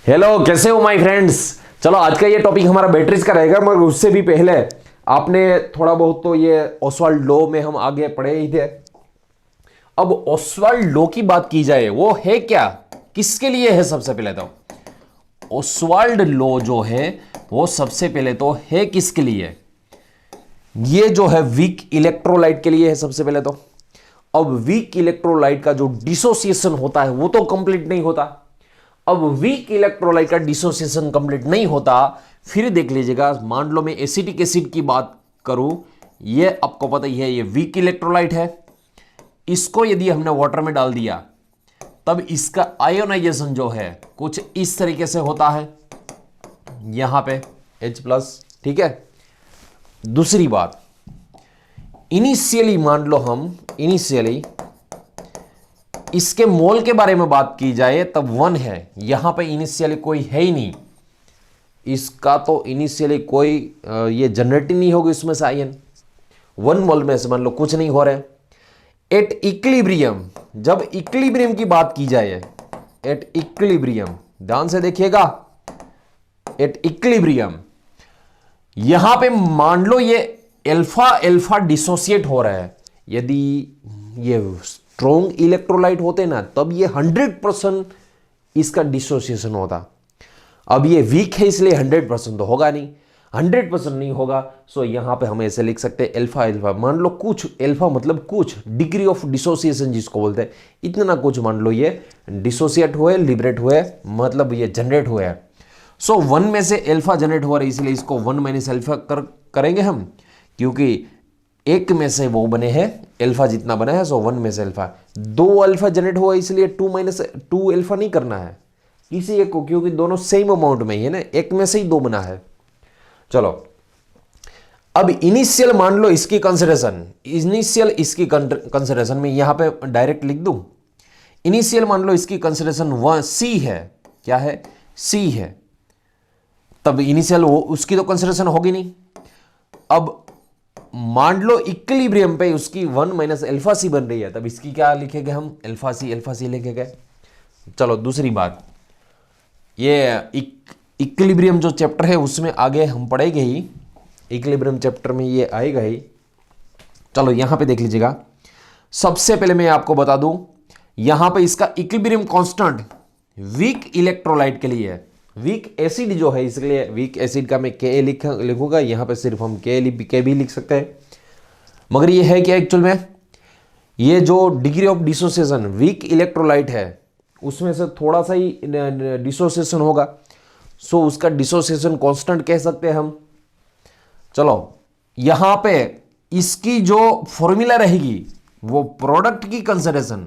Hello, कैसे हो my friends. चलो आज का ये टॉपिक हमारा बैटरीज का रहेगा, मगर उससे भी पहले आपने थोड़ा बहुत तो ये ओस्वाल्ड लॉ में हम आगे पढ़े ही थे। अब ओस्वाल्ड लॉ की बात की जाए, वो है क्या, किसके लिए है? सबसे पहले तो ओस्वाल्ड लॉ जो है वो सबसे पहले तो है किसके लिए? ये जो है वीक इलेक्ट्रोलाइट के लिए है सबसे पहले तो। अब वीक इलेक्ट्रोलाइट का जो डिसोसिएशन होता है वो तो कंप्लीट नहीं होता। अब वीक इलेक्ट्रोलाइट का डिसोसिएशन कंप्लीट नहीं होता, फिर देख लीजिएगा, मान लो मैं एसिटिक एसिड की बात करूं, ये आपको पता ही है ये वीक इलेक्ट्रोलाइट है। इसको यदि हमने वाटर में डाल दिया तब इसका आयोनाइजेशन जो है कुछ इस तरीके से होता है, यहां पे H+, ठीक है। दूसरी बात, इनिशियली मान लो हम इनिशियली इसके मोल के बारे में बात की जाए तब 1 है, यहां पे इनिशियली कोई है ही नहीं, इसका तो इनिशियली कोई ये जनरेट ही नहीं होगी इसमें से आयन। 1 मोल में से मान लो कुछ नहीं हो रहा है। एट इक्विलिब्रियम, जब इक्विलिब्रियम की बात की जाए, एट इक्विलिब्रियम, ध्यान से देखिएगा, एट इक्विलिब्रियम यहां पे मान लो ये अल्फा अल्फा डिसोसिएट हो रहा है। यदि ये स्ट्रॉन्ग इलेक्ट्रोलाइट होते ना तब ये 100% इसका डिसोसिएशन होता। अब ये वीक है इसलिए 100% तो होगा नहीं, 100% नहीं होगा। सो यहां पे हम ऐसे लिख सकते हैं अल्फा अल्फा, मान लो कुछ अल्फा मतलब कुछ डिग्री ऑफ डिसोसिएशन जिसको बोलते हैं, इतना कुछ मान लो ये डिसोसिएट हुए, लिबरेट हुए, मतलब ये जनरेट हुए है। सो 1 में से अल्फा जनरेट हो रहा है, इसलिए इसको 1 माइनस अल्फा करेंगे हम, क्योंकि एक में से वो बने हैं अल्फा जितना बना है, सो 1 में से अल्फा। 2 अल्फा जनरेट हुआ इसलिए 2 अल्फा नहीं करना है किसी एक को, क्योंकि दोनों सेम अमाउंट में ही है ना, एक में से ही 2 बना है। चलो अब इनिशियल मान लो इसकी कंसिडरेशन, इनिशियल इसकी कंसिडरेशन में यहां पे डायरेक्ट लिख दूं। इनिशियल मान लो इसकी कंसिडरेशन 1 C है, क्या है? C है, तब इनिशियल वो उसकी तो कंसिडरेशन होगी नहीं। अब मान लो इक्विलिब्रियम पे उसकी 1 माइनस अल्फा सी बन रही है, तब इसकी क्या लिखेंगे हम? अल्फा सी लिखेंगे। चलो दूसरी बात, ये इक्विलिब्रियम जो चैप्टर है उसमें आगे हम पढ़ेंगे ही, इक्विलिब्रियम चैप्टर में ये आएगा ही। चलो यहां पे देख लीजिएगा, सबसे पहले मैं आपको बता दूं, यहां पे इसका इक्विलिब्रियम कांस्टेंट वीक इलेक्ट्रोलाइट के लिए है। वीक एसिड जो है इसलिए वीक एसिड का मैं के लिखूंगा, यहां पे सिर्फ हम के भी लिख सकते हैं। मगर ये है क्या एक्चुअल में, ये जो degree of dissociation weak electrolyte है उसमें से थोड़ा सा ही डिसोसिएशन होगा, सो उसका डिसोसिएशन कांस्टेंट कह सकते हैं हम। चलो यहां पे इसकी जो फॉर्मूला रहेगी वो प्रोडक्ट की कंसिडरेशन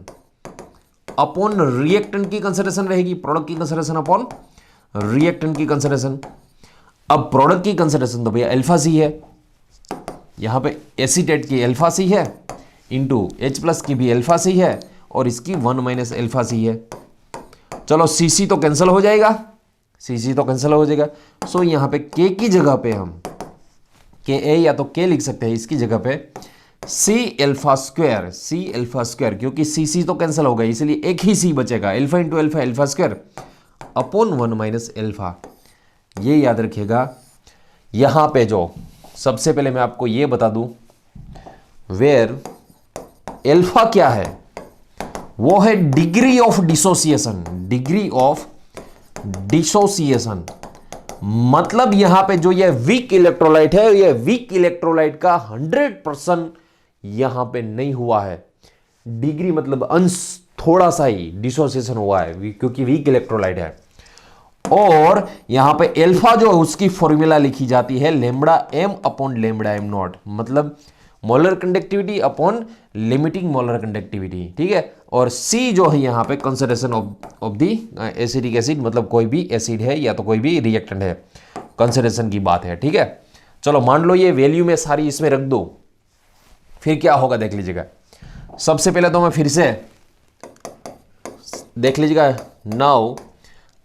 अपॉन रिएक्टेंट की कंसिडरेशन रहेगी, प्रोडक्ट की कंसिडरेशन अपॉन रिएक्टेंट की कंसिडरेशन। अब प्रोडक्ट की कंसिडरेशन तो भैया अल्फा सी है, यहां पे एसीटेट की अल्फा सी है, इंटू H+ की भी अल्फा सी है, और इसकी 1 माइनस अल्फा सी है। चलो CC तो कैंसिल हो जाएगा, CC तो कैंसिल हो जाएगा। सो यहां पे K की जगह पे हम Ka या तो K लिख सकते हैं, इसकी जगह पे C अल्फा स्क्वायर, क्योंकि CC तो कैंसिल हो गई इसलिए एक ही C बचेगा, alpha into alpha, alpha square upon 1 minus alpha. ये याद रखिएगा। यहां पे जो सबसे पहले मैं आपको ये बता दूं, वेयर अल्फा क्या है, वो है degree of dissociation, degree of dissociation. मतलब यहां पे जो ये वीक इलेक्ट्रोलाइट है, ये वीक इलेक्ट्रोलाइट का 100% यहां पे नहीं हुआ है। डिग्री मतलब अंश थोड़ा सा ही डिसोसिएशन हुआ है क्योंकि वीक इलेक्ट्रोलाइट है। और यहां पे अल्फा जो है उसकी फॉर्मूला लिखी जाती है lambda m upon lambda m naught, मतलब molar conductivity upon limiting molar conductivity, ठीक है। और C जो है यहां पे consideration of the acidic acid, मतलब कोई भी एसिड है या तो कोई भी रिएक्टेंट है, कंसिडरेशन की बात है, ठीक है। चलो मान लो ये वैल्यू में सारी इसमें रख दो, फिर क्या होगा देख लीजिएगा। सबसे पहले तो मैं फिर से देख लीजिएगा, नाउ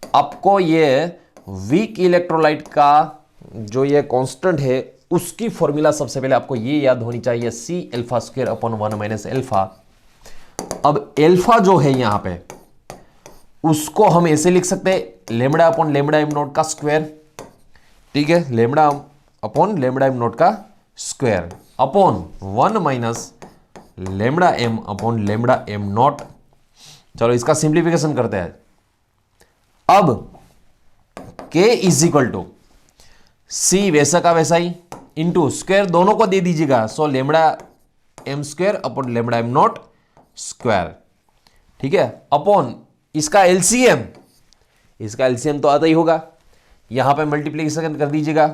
आपको ये वीक इलेक्ट्रोलाइट का जो ये कांस्टेंट है उसकी फॉर्मूला सबसे पहले आपको ये याद होनी चाहिए, C alpha square upon 1 minus alpha. अब अल्फा जो है यहां पे उसको हम ऐसे लिख सकते हैं lambda upon lambda M naught का स्क्वायर, ठीक है, lambda upon lambda M naught का square upon 1 minus lambda M upon lambda M naught. चलो इसका सिंप्लीफिकेशन करते हैं। अब k is equal to C वैसा का वैसा ही इंटू स्क्वायर दोनों को दे दीजिएगा, so lambda M square upon lambda M naught square, ठीक है, अपॉन इसका एलसीएम, इसका एलसीएम तो आता ही होगा, यहां पे मल्टीप्लीकेशन कर दीजिएगा,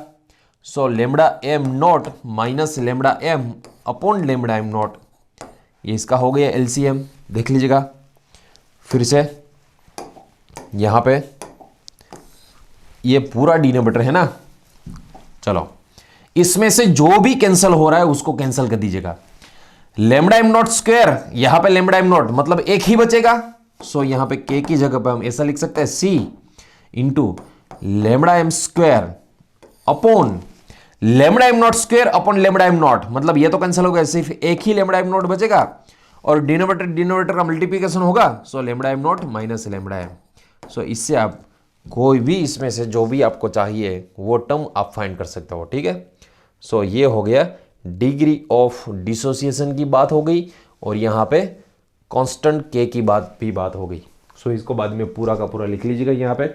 so lambda M naught minus lambda M upon lambda M naught, ये इसका हो गया एलसीएम, देख लीजिएगा फिर से यहां पे ये पूरा डिनोमिनेटर है ना। चलो इसमें से जो भी कैंसिल हो रहा है उसको कैंसिल कर दीजिएगा। लेमड़ा एम नॉट स्क्वायर, यहां पे लेमड़ा एम नॉट मतलब एक ही बचेगा, सो यहां पे के की जगह पे हम ऐसा लिख सकते हैं C into lambda M square upon lambda M naught square upon lambda M not, मतलब ये तो कैंसिल हो गया, सिर्फ एक ही लेमड़ा एम नॉट बचेगा और डिनोमिनेटर का मल्टीप्लिकेशन होगा, so lambda M naught minus lambda M. So इससे आप कोई भी इसमें से जो भी आपको चाहिए वो टर्म आप फाइंड कर सकते हो, ठीक है। सो ये हो गया डिग्री ऑफ डिसोसिएशन की बात हो गई और यहाँ पे कांस्टेंट के की बात हो गई। सो इसको बाद में पूरा का पूरा लिख लीजिएगा, यहाँ पे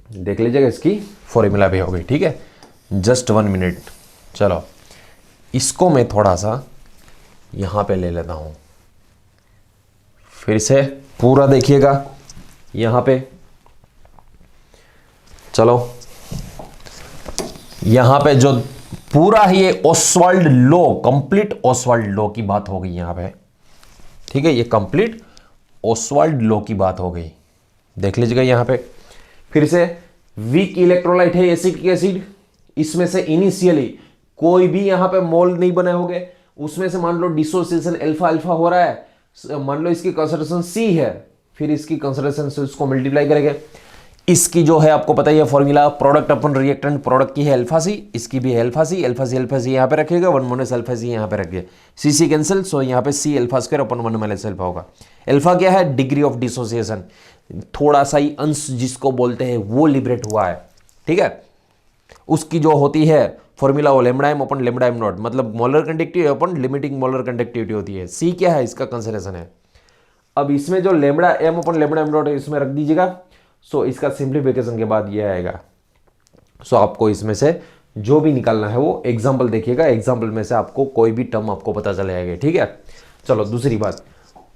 देख लीजिएगा, इसकी फॉर्मूला भी हो गई, ठीक है। जस्ट 1 मिनट, चलो इसको मैं थोड़ा सा यहाँ पे ले लेता हूँ, फिर से पूरा देखिएगा यहाँ पे। चलो यहां पे जो पूरा ही ये Oswald law, complete Oswald law की बात हो गई यहां पे, ठीक है, ये कंप्लीट ऑसवाल्ड लॉ की बात हो गई, देख लीजिएगा यहां पे। फिर से वीक इलेक्ट्रोलाइट है एसिड की एसिड, इसमें से इनिशियली कोई भी यहां पे मोल नहीं बने होंगे, उसमें से मान लो डिसोसिएशन अल्फा अल्फा हो रहा है, मान लो इसकी कंसंट्रेशन सी है, फिर इसकी कंसंट्रेशन से उसको मल्टीप्लाई करेंगे, इसकी जो है आपको पता ही है फॉर्मूला, प्रोडक्ट अपन रिएक्टेंट प्रोडक्ट की है अल्फा सी, इसकी भी है अल्फा सी, अल्फा सी यहाँ पे रखिएगा, 1 माइनस अल्फा सी यहाँ पे रखिए, सी सी कैंसिल, सो यहाँ पे सी अल्फा स्क्वायर अपन 1 माइनस अल्फा होगा। अल्फा क्या है? डिग्री ऑफ डिसोसिएशन, थोड़ा सा ही अंश जिसको बोलते हैं वो लिबरेट हुआ है, ठीक है। उसकी जो होती है फॉर्मूला वो लेमड़ा एम अपन लेमड़ा एम नॉट, मतलब मोलर कंडक्टिविटी अपन लिमिटिंग मोलर कंडक्टिविटी होती है। सी क्या है? इसका कंसंट्रेशन है। अब इसमें जो लेमड़ा एम अपन लेमड़ा एम नॉट है इसमें रख दीजिएगा, सो इसका सिंप्लीफिकेशन के बाद ये आएगा। सो आपको इसमें से जो भी निकालना है वो एग्जाम्पल देखिएगा, एग्जाम्पल में से आपको कोई भी टर्म आपको पता चल जाएगा, ठीक है। चलो दूसरी बात,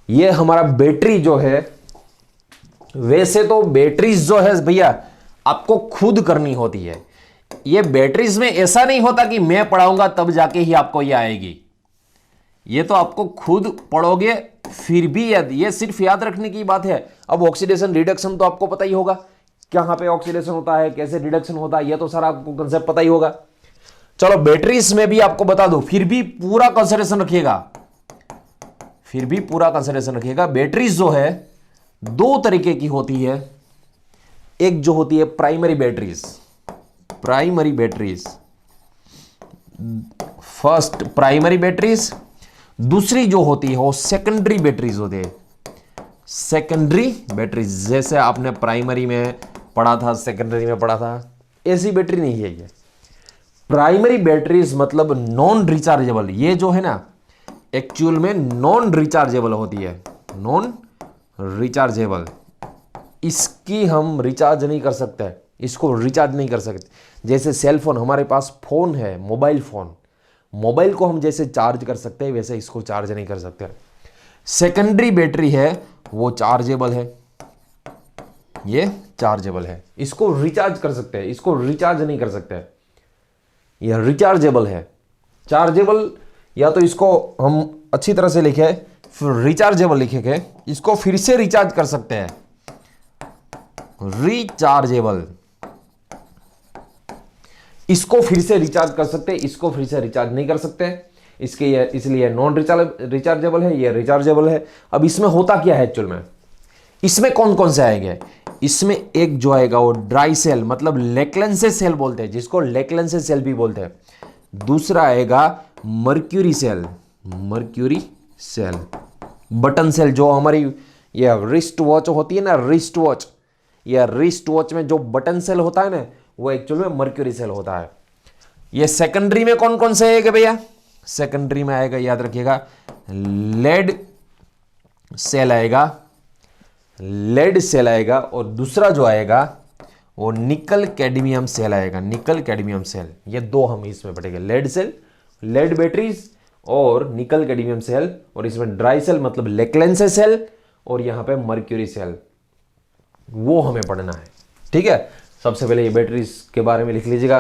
ये हमारा बैटरी जो है, वैसे तो बैटरीज जो है भैया आपको खुद करनी होती है। ये बैटरीज में ऐसा नहीं होता कि मैं पढ़ाऊंगा तब जाके ही आपको ये आएगी, ये तो आपको खुद पढ़ोगे फिर भी ये सिर्फ याद रखने की बात है। अब ऑक्सीडेशन रिडक्शन तो आपको पता ही होगा, कहां पे ऑक्सीडेशन होता है, कैसे रिडक्शन होता है, ये तो सारा आपको कंसेप्ट पता ही होगा। चलो बैटरीज में भी आपको बता दो, फिर भी पूरा कंसिडरेशन रखिएगा, फिर भी पूरा कंसिडरेशन रखिएगा। बैटरीज जो है दो तरीके की होती है, एक जो होती है primary batteries, primary batteries, first primary batteries, दूसरी जो होती है वो सेकेंडरी बैटरीज होती है, सेकेंडरी बैटरीज। जैसे आपने प्राइमरी में पढ़ा था, सेकेंडरी में पढ़ा था, ऐसी बैटरी नहीं है ये। प्राइमरी बैटरीज मतलब नॉन रिचार्जेबल, ये जो है ना एक्चुअल में नॉन रिचार्जेबल होती है, नॉन रिचार्जेबल। इसकी हम रिचार्ज नहीं कर सकते, इसको रिचार्ज नहीं कर सकते। जैसे सेल फोन, हमारे पास फोन है, मोबाइल फोन, मोबाइल को हम जैसे चार्ज कर सकते हैं वैसे इसको चार्ज नहीं कर सकते। सेकेंडरी बैटरी है वो चार्जेबल है, ये चार्जेबल है, इसको रिचार्ज कर सकते हैं, इसको रिचार्ज नहीं कर सकते। यह रिचार्जेबल है, चार्जेबल या तो इसको हम अच्छी तरह से लिखे फिर रिचार्जेबल लिखेंगे, इसको फिर से रिचार्ज कर सकते हैं, रिचार्जेबल, इसको फिर से रिचार्ज कर सकते हैं, इसको फिर से रिचार्ज नहीं कर सकते, इसके ये इसलिए नॉन रिचार्जेबल है, ये रिचार्जेबल है। अब इसमें होता क्या है एक्चुअल में, इसमें कौन कौन से आएंगे? इसमें एक जो आएगा वो ड्राई सेल, मतलब लेक्लेंसे सेल बोलते हैं, जिसको लेक्लेंसे सेल भी बोलते हैं। दूसरा आएगा mercury cell, mercury cell, button cell, जो हमारी ये रिस्ट वॉच होती है ना, रिस्ट वॉच, या रिस्ट वॉच में जो बटन सेल होता है ना, वो एक्चुअल में मर्क्यूरी सेल होता है। ये सेकेंडरी में कौन कौन से आएगा भैया? सेकेंडरी में आएगा, याद रखिएगा, लेड सेल आएगा, लेड सेल आएगा, और दूसरा जो आएगा वो निकल कैडमियम सेल आएगा, निकल कैडमियम सेल। ये दो हम इसमें पढ़ेंगे, लेड सेल, लेड बैटरीज, और निकल कैडमियम सेल, और इसमें ड्राई सेल मतलब लेक्लेंसे सेल, और यहां पे मर्क्यूरी सेल, वो हमें पढ़ना है। ठीक है, सबसे पहले ये बैटरीज के बारे में लिख लीजिएगा।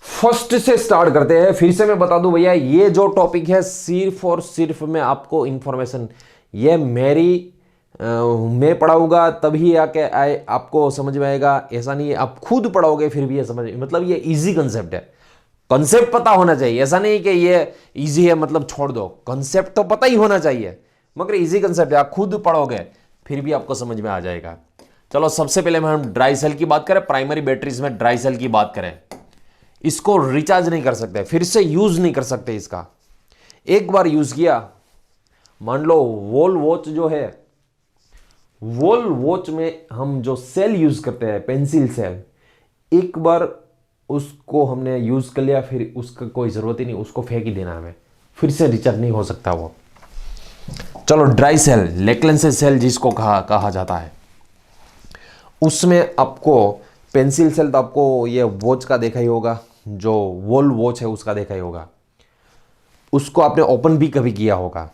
फर्स्ट से स्टार्ट करते हैं। फिर से मैं बता दूं भैया, ये जो टॉपिक है सिर्फ और सिर्फ मैं आपको इंफॉर्मेशन, ये मेरी मैं पढ़ाऊंगा तभी आके आपको समझ में आएगा, ऐसा नहीं है आप खुद पढ़ोगे फिर भी ये समझ, मतलब ये इजी कंसेप्ट है, कंसेप्ट पता होना चाहिए। ऐसा नहीं कि ये इजी है मतलब छोड़ दो, कंसेप्ट तो पता ही होना चाहिए, मगर इजी कंसेप्ट है, आप खुद पढ़ोगे फिर भी आपको समझ में आ जाएगा। चलो सबसे पहले हम ड्राई सेल की बात करें, प्राइमरी बैटरीज में ड्राई सेल की बात करें। इसको रिचार्ज नहीं कर सकते, फिर से यूज नहीं कर सकते इसका। एक बार यूज किया, मान लो वॉल वॉच जो है, वॉल वॉच में हम जो सेल यूज करते हैं पेंसिल सेल, एक बार उसको हमने यूज कर लिया फिर उसका कोई जरूरत ही नहीं, उसको फेंक ही देना हमें, फिर से रिचार्ज नहीं हो सकता वो। चलो ड्राई सेल, लेक्लेंसे सेल जिसको कहा जाता है, उसमें आपको पेंसिल सेल तो आपको ये वॉच का देखा ही होगा, जो वॉल वॉच है उसका देखा ही होगा, उसको आपने ओपन भी कभी किया होगा।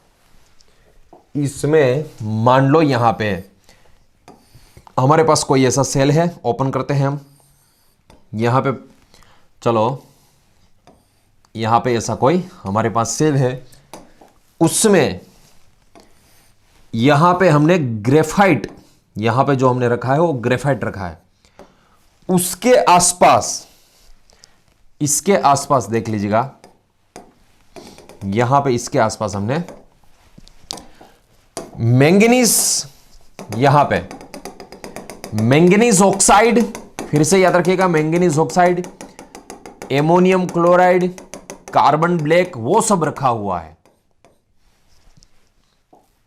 इसमें मान लो यहां पे हमारे पास कोई ऐसा सेल है, ओपन करते हैं हम यहां पे, चलो यहां पे ऐसा कोई हमारे पास सेल है, उसमें यहां पे हमने ग्रेफाइट, यहां पे जो हमने रखा है वो ग्रेफाइट रखा है, उसके आसपास, इसके आसपास देख लीजिएगा, यहां पे इसके आसपास हमने मैंगनीज, यहां पे मैंगनीज ऑक्साइड, फिर से याद रखिएगा manganese oxide, ammonium chloride, carbon black, वो सब रखा हुआ है।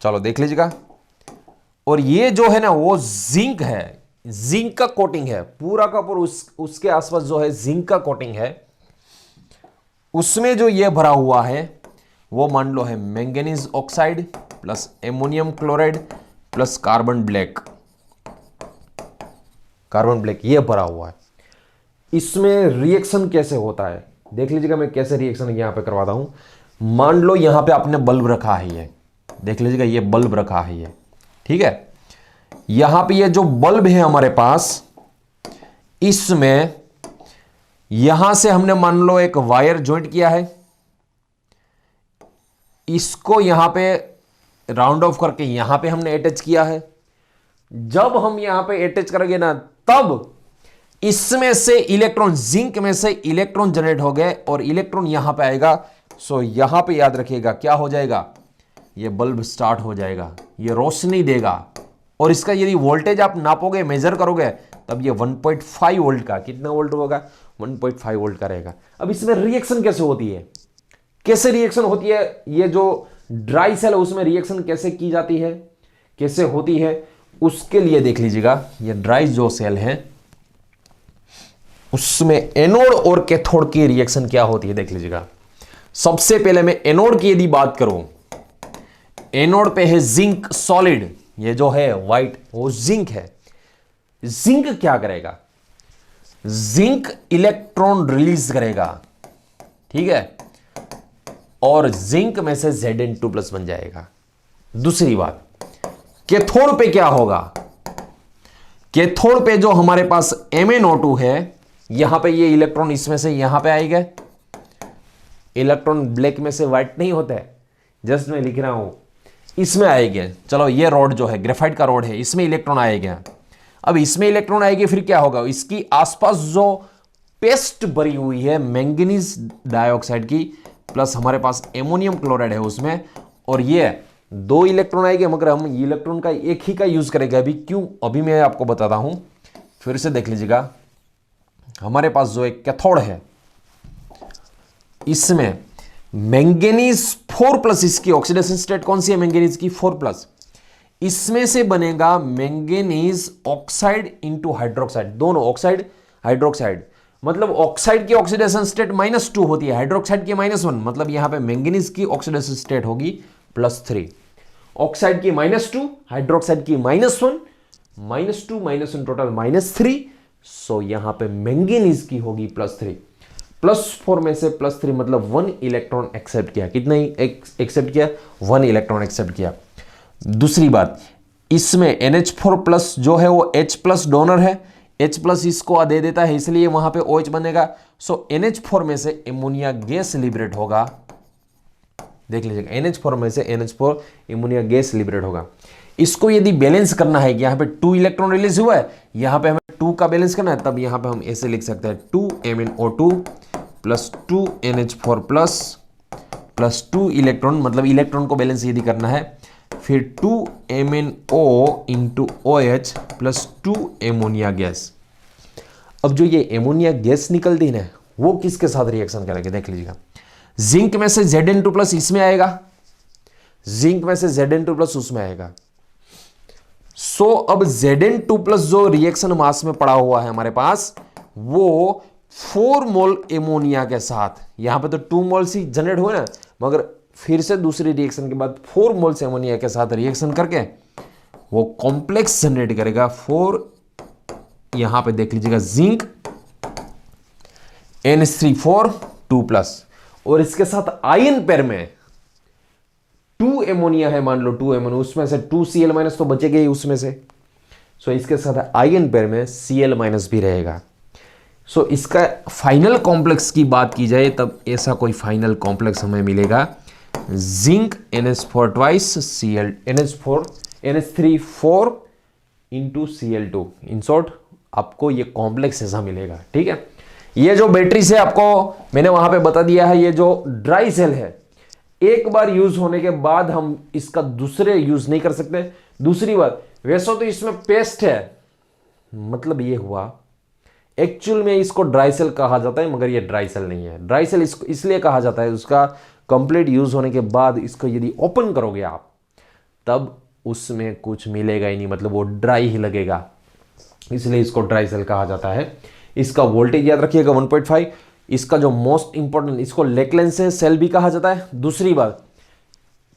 चलो देख लीजिएगा। और ये जो है ना वो जिंक है, जिंक का कोटिंग है पूरा का पूरा, उसके आसपास जो है जिंक का कोटिंग है, उसमें जो ये भरा हुआ है वो मान लो है manganese oxide plus ammonium chloride plus carbon black, carbon black ये भरा हुआ है। इसमें रिएक्शन कैसे होता है देख लीजिएगा, मैं कैसे रिएक्शन यहां पे करवाता हूं। मान लो यहां पे आपने बल्ब रखा है, ये देख लीजिएगा, ये बल्ब रखा है ये, ठीक है, यहां पे ये जो बल्ब है हमारे पास, इसमें यहां से हमने मान लो एक वायर ज्वाइंट किया है, इसको यहां पे राउंड ऑफ करके यहां पे हमने अटैच किया है। जब हम यहां पे अटैच करेंगे ना, तब इसमें से इलेक्ट्रॉन, जिंक में से इलेक्ट्रॉन जनरेट हो गए और इलेक्ट्रॉन यहां पे आएगा। सो यहां पे याद रखिएगा क्या हो जाएगा, ये बल्ब स्टार्ट हो जाएगा, ये रोशनी देगा। और इसका यदि वोल्टेज आप नापोगे, मेजर करोगे, तब ये 1.5 वोल्ट का, कितना वोल्ट होगा, 1.5 वोल्ट का रहेगा। अब इसमें रिएक्शन कैसे होती है, कैसे रिएक्शन होती है, ये जो ड्राई सेल है उसमें रिएक्शन कैसे की जाती है, कैसे होती है, उसके लिए देख लीजिएगा। ये ड्राई जो सेल है उसमें एनोड और कैथोड की रिएक्शन क्या होती है देख लीजिएगा। सबसे पहले मैं एनोड की यदि बात करूं, एनोड पे है जिंक सॉलिड, ये जो है व्हाइट वो जिंक है। जिंक क्या करेगा, जिंक इलेक्ट्रॉन रिलीज करेगा, ठीक है, और जिंक में से Zn2+ बन जाएगा। दूसरी बात, कैथोड पे क्या होगा, कैथोड पे जो हमारे पास MnO2 है, यहां पे ये इलेक्ट्रॉन इसमें से यहां पे आएगा, इलेक्ट्रॉन ब्लैक में से व्हाइट नहीं होता है, जस्ट मैं लिख रहा हूं, इसमें आएंगे। चलो ये रॉड जो है ग्रेफाइट का रॉड है, इसमें इलेक्ट्रॉन आएगा। अब इसमें इलेक्ट्रॉन आएगी, फिर क्या होगा, इसकी आसपास जो पेस्ट भरी हुई है मैंगनीज डाइऑक्साइड की, प्लस हमारे पास एमोनियम क्लोराइड है उसमें, और ये 2 इलेक्ट्रॉन आएंगे, मगर हम इलेक्ट्रॉन का एक ही का यूज करेंगे। अभी क्यों, अभी मैं आपको बताता हूं, फिर से देख लीजिएगा। हमारे पास जो एक कैथोड है, इसमें मैंगनीज 4+, इसकी ऑक्सीडेशन स्टेट कौन सी है, मैंगनीज की 4+। इसमें से बनेगा मैंगनीज ऑक्साइड इंटू हाइड्रोक्साइड, दोनों ऑक्साइड हाइड्रोक्साइड, मतलब ऑक्साइड की ऑक्सीडेशन स्टेट -2 होती है, हाइड्रोक्साइड की -1, मतलब यहां पे मैंगनीज की ऑक्सीडेशन स्टेट होगी +3, ऑक्साइड की -2, हाइड्रोक्साइड की -1, -2 -1 टोटल -3, सो यहां पे मैंगनीज की होगी +3, +4 में से +3 मतलब 1 इलेक्ट्रॉन एक्सेप्ट किया, कितना ही एक्सेप्ट किया, 1 इलेक्ट्रॉन एक्सेप्ट किया। दूसरी बात, इसमें NH4+ जो है वो H+ डोनर है, H+ इसको दे देता है, इसलिए वहां पे OH बनेगा। सो NH4 में से एमोनिया गैस लिबरेट होगा, देख लीजिएगा, NH4 में से NH4 एमोनिया गैस लिबरेट होगा। इसको यदि बैलेंस करना है कि यहाँ पे 2 इलेक्ट्रॉन रिलीज हुआ है, यहाँ पे हमें 2 का बैलेंस करना है, तब यहाँ पे हम ऐसे लिख सकते हैं 2MnO2 plus 2NH4 plus 2 electron, मतलब इलेक्ट्रॉन को बैलेंस यदि करना है, फिर 2MnO into OH plus 2 ammonia gas. अब जो ये एमोनिया गैस निकलती है ना, वो किसके साथ रिएक्शन करेंगे, देख लीजिएगा, जिंक में से Zn2+ इसमें आएगा, जिंक में से Zn2+ उसमें आएगा। सो अब Zn2+ जो रिएक्शन मास में पड़ा हुआ है हमारे पास, वो 4 मोल एमोनिया के साथ, यहां पे तो 2 मोल्स ही जनरेट हुए ना, मगर फिर से दूसरी रिएक्शन के बाद 4 मोल्स एमोनिया के साथ रिएक्शन करके वो कॉम्प्लेक्स जनरेट करेगा 4, यहां पे देख लीजिएगा जिंक NH3 2+, और इसके साथ आयन पेयर में 2 एमोनिया है, मान लो 2 एमोनिया, उसमें से 2 Cl- तो बचेगा ही उसमें से। सो इसके साथ आयन पेयर में Cl- भी रहेगा। सो इसका फाइनल कॉम्प्लेक्स की बात की जाए, तब ऐसा कोई फाइनल कॉम्प्लेक्स हमें मिलेगा, zinc NH4 twice Cl NH3 4 into Cl2, in short आपको ये कॉम्प्लेक्स ऐसा मिलेगा। ठीक है, ये जो बैटरी से आपको मैंने वहां पे बता दिया है, ये जो ड्राई सेल है, एक बार यूज होने के बाद हम इसका दूसरे यूज नहीं कर सकते। दूसरी बात, वैसा तो इसमें पेस्ट है, मतलब ये हुआ एक्चुअल में इसको ड्राई सेल कहा जाता है, मगर ये ड्राई सेल नहीं है। ड्राई सेल इसको इसलिए कहा जाता है, उसका कंप्लीट यूज होने के बाद इसको यदि ओपन करोगे आप, तब उसमें कुछ मिलेगा ही नहीं, मतलब वो ड्राई ही लगेगा, इसलिए इसको ड्राई सेल कहा जाता है। इसका वोल्टेज याद रखिएगा 1.5। इसका जो मोस्ट इंपॉर्टेंट, इसको लेकलेंस सेल भी कहा जाता है। दूसरी बात,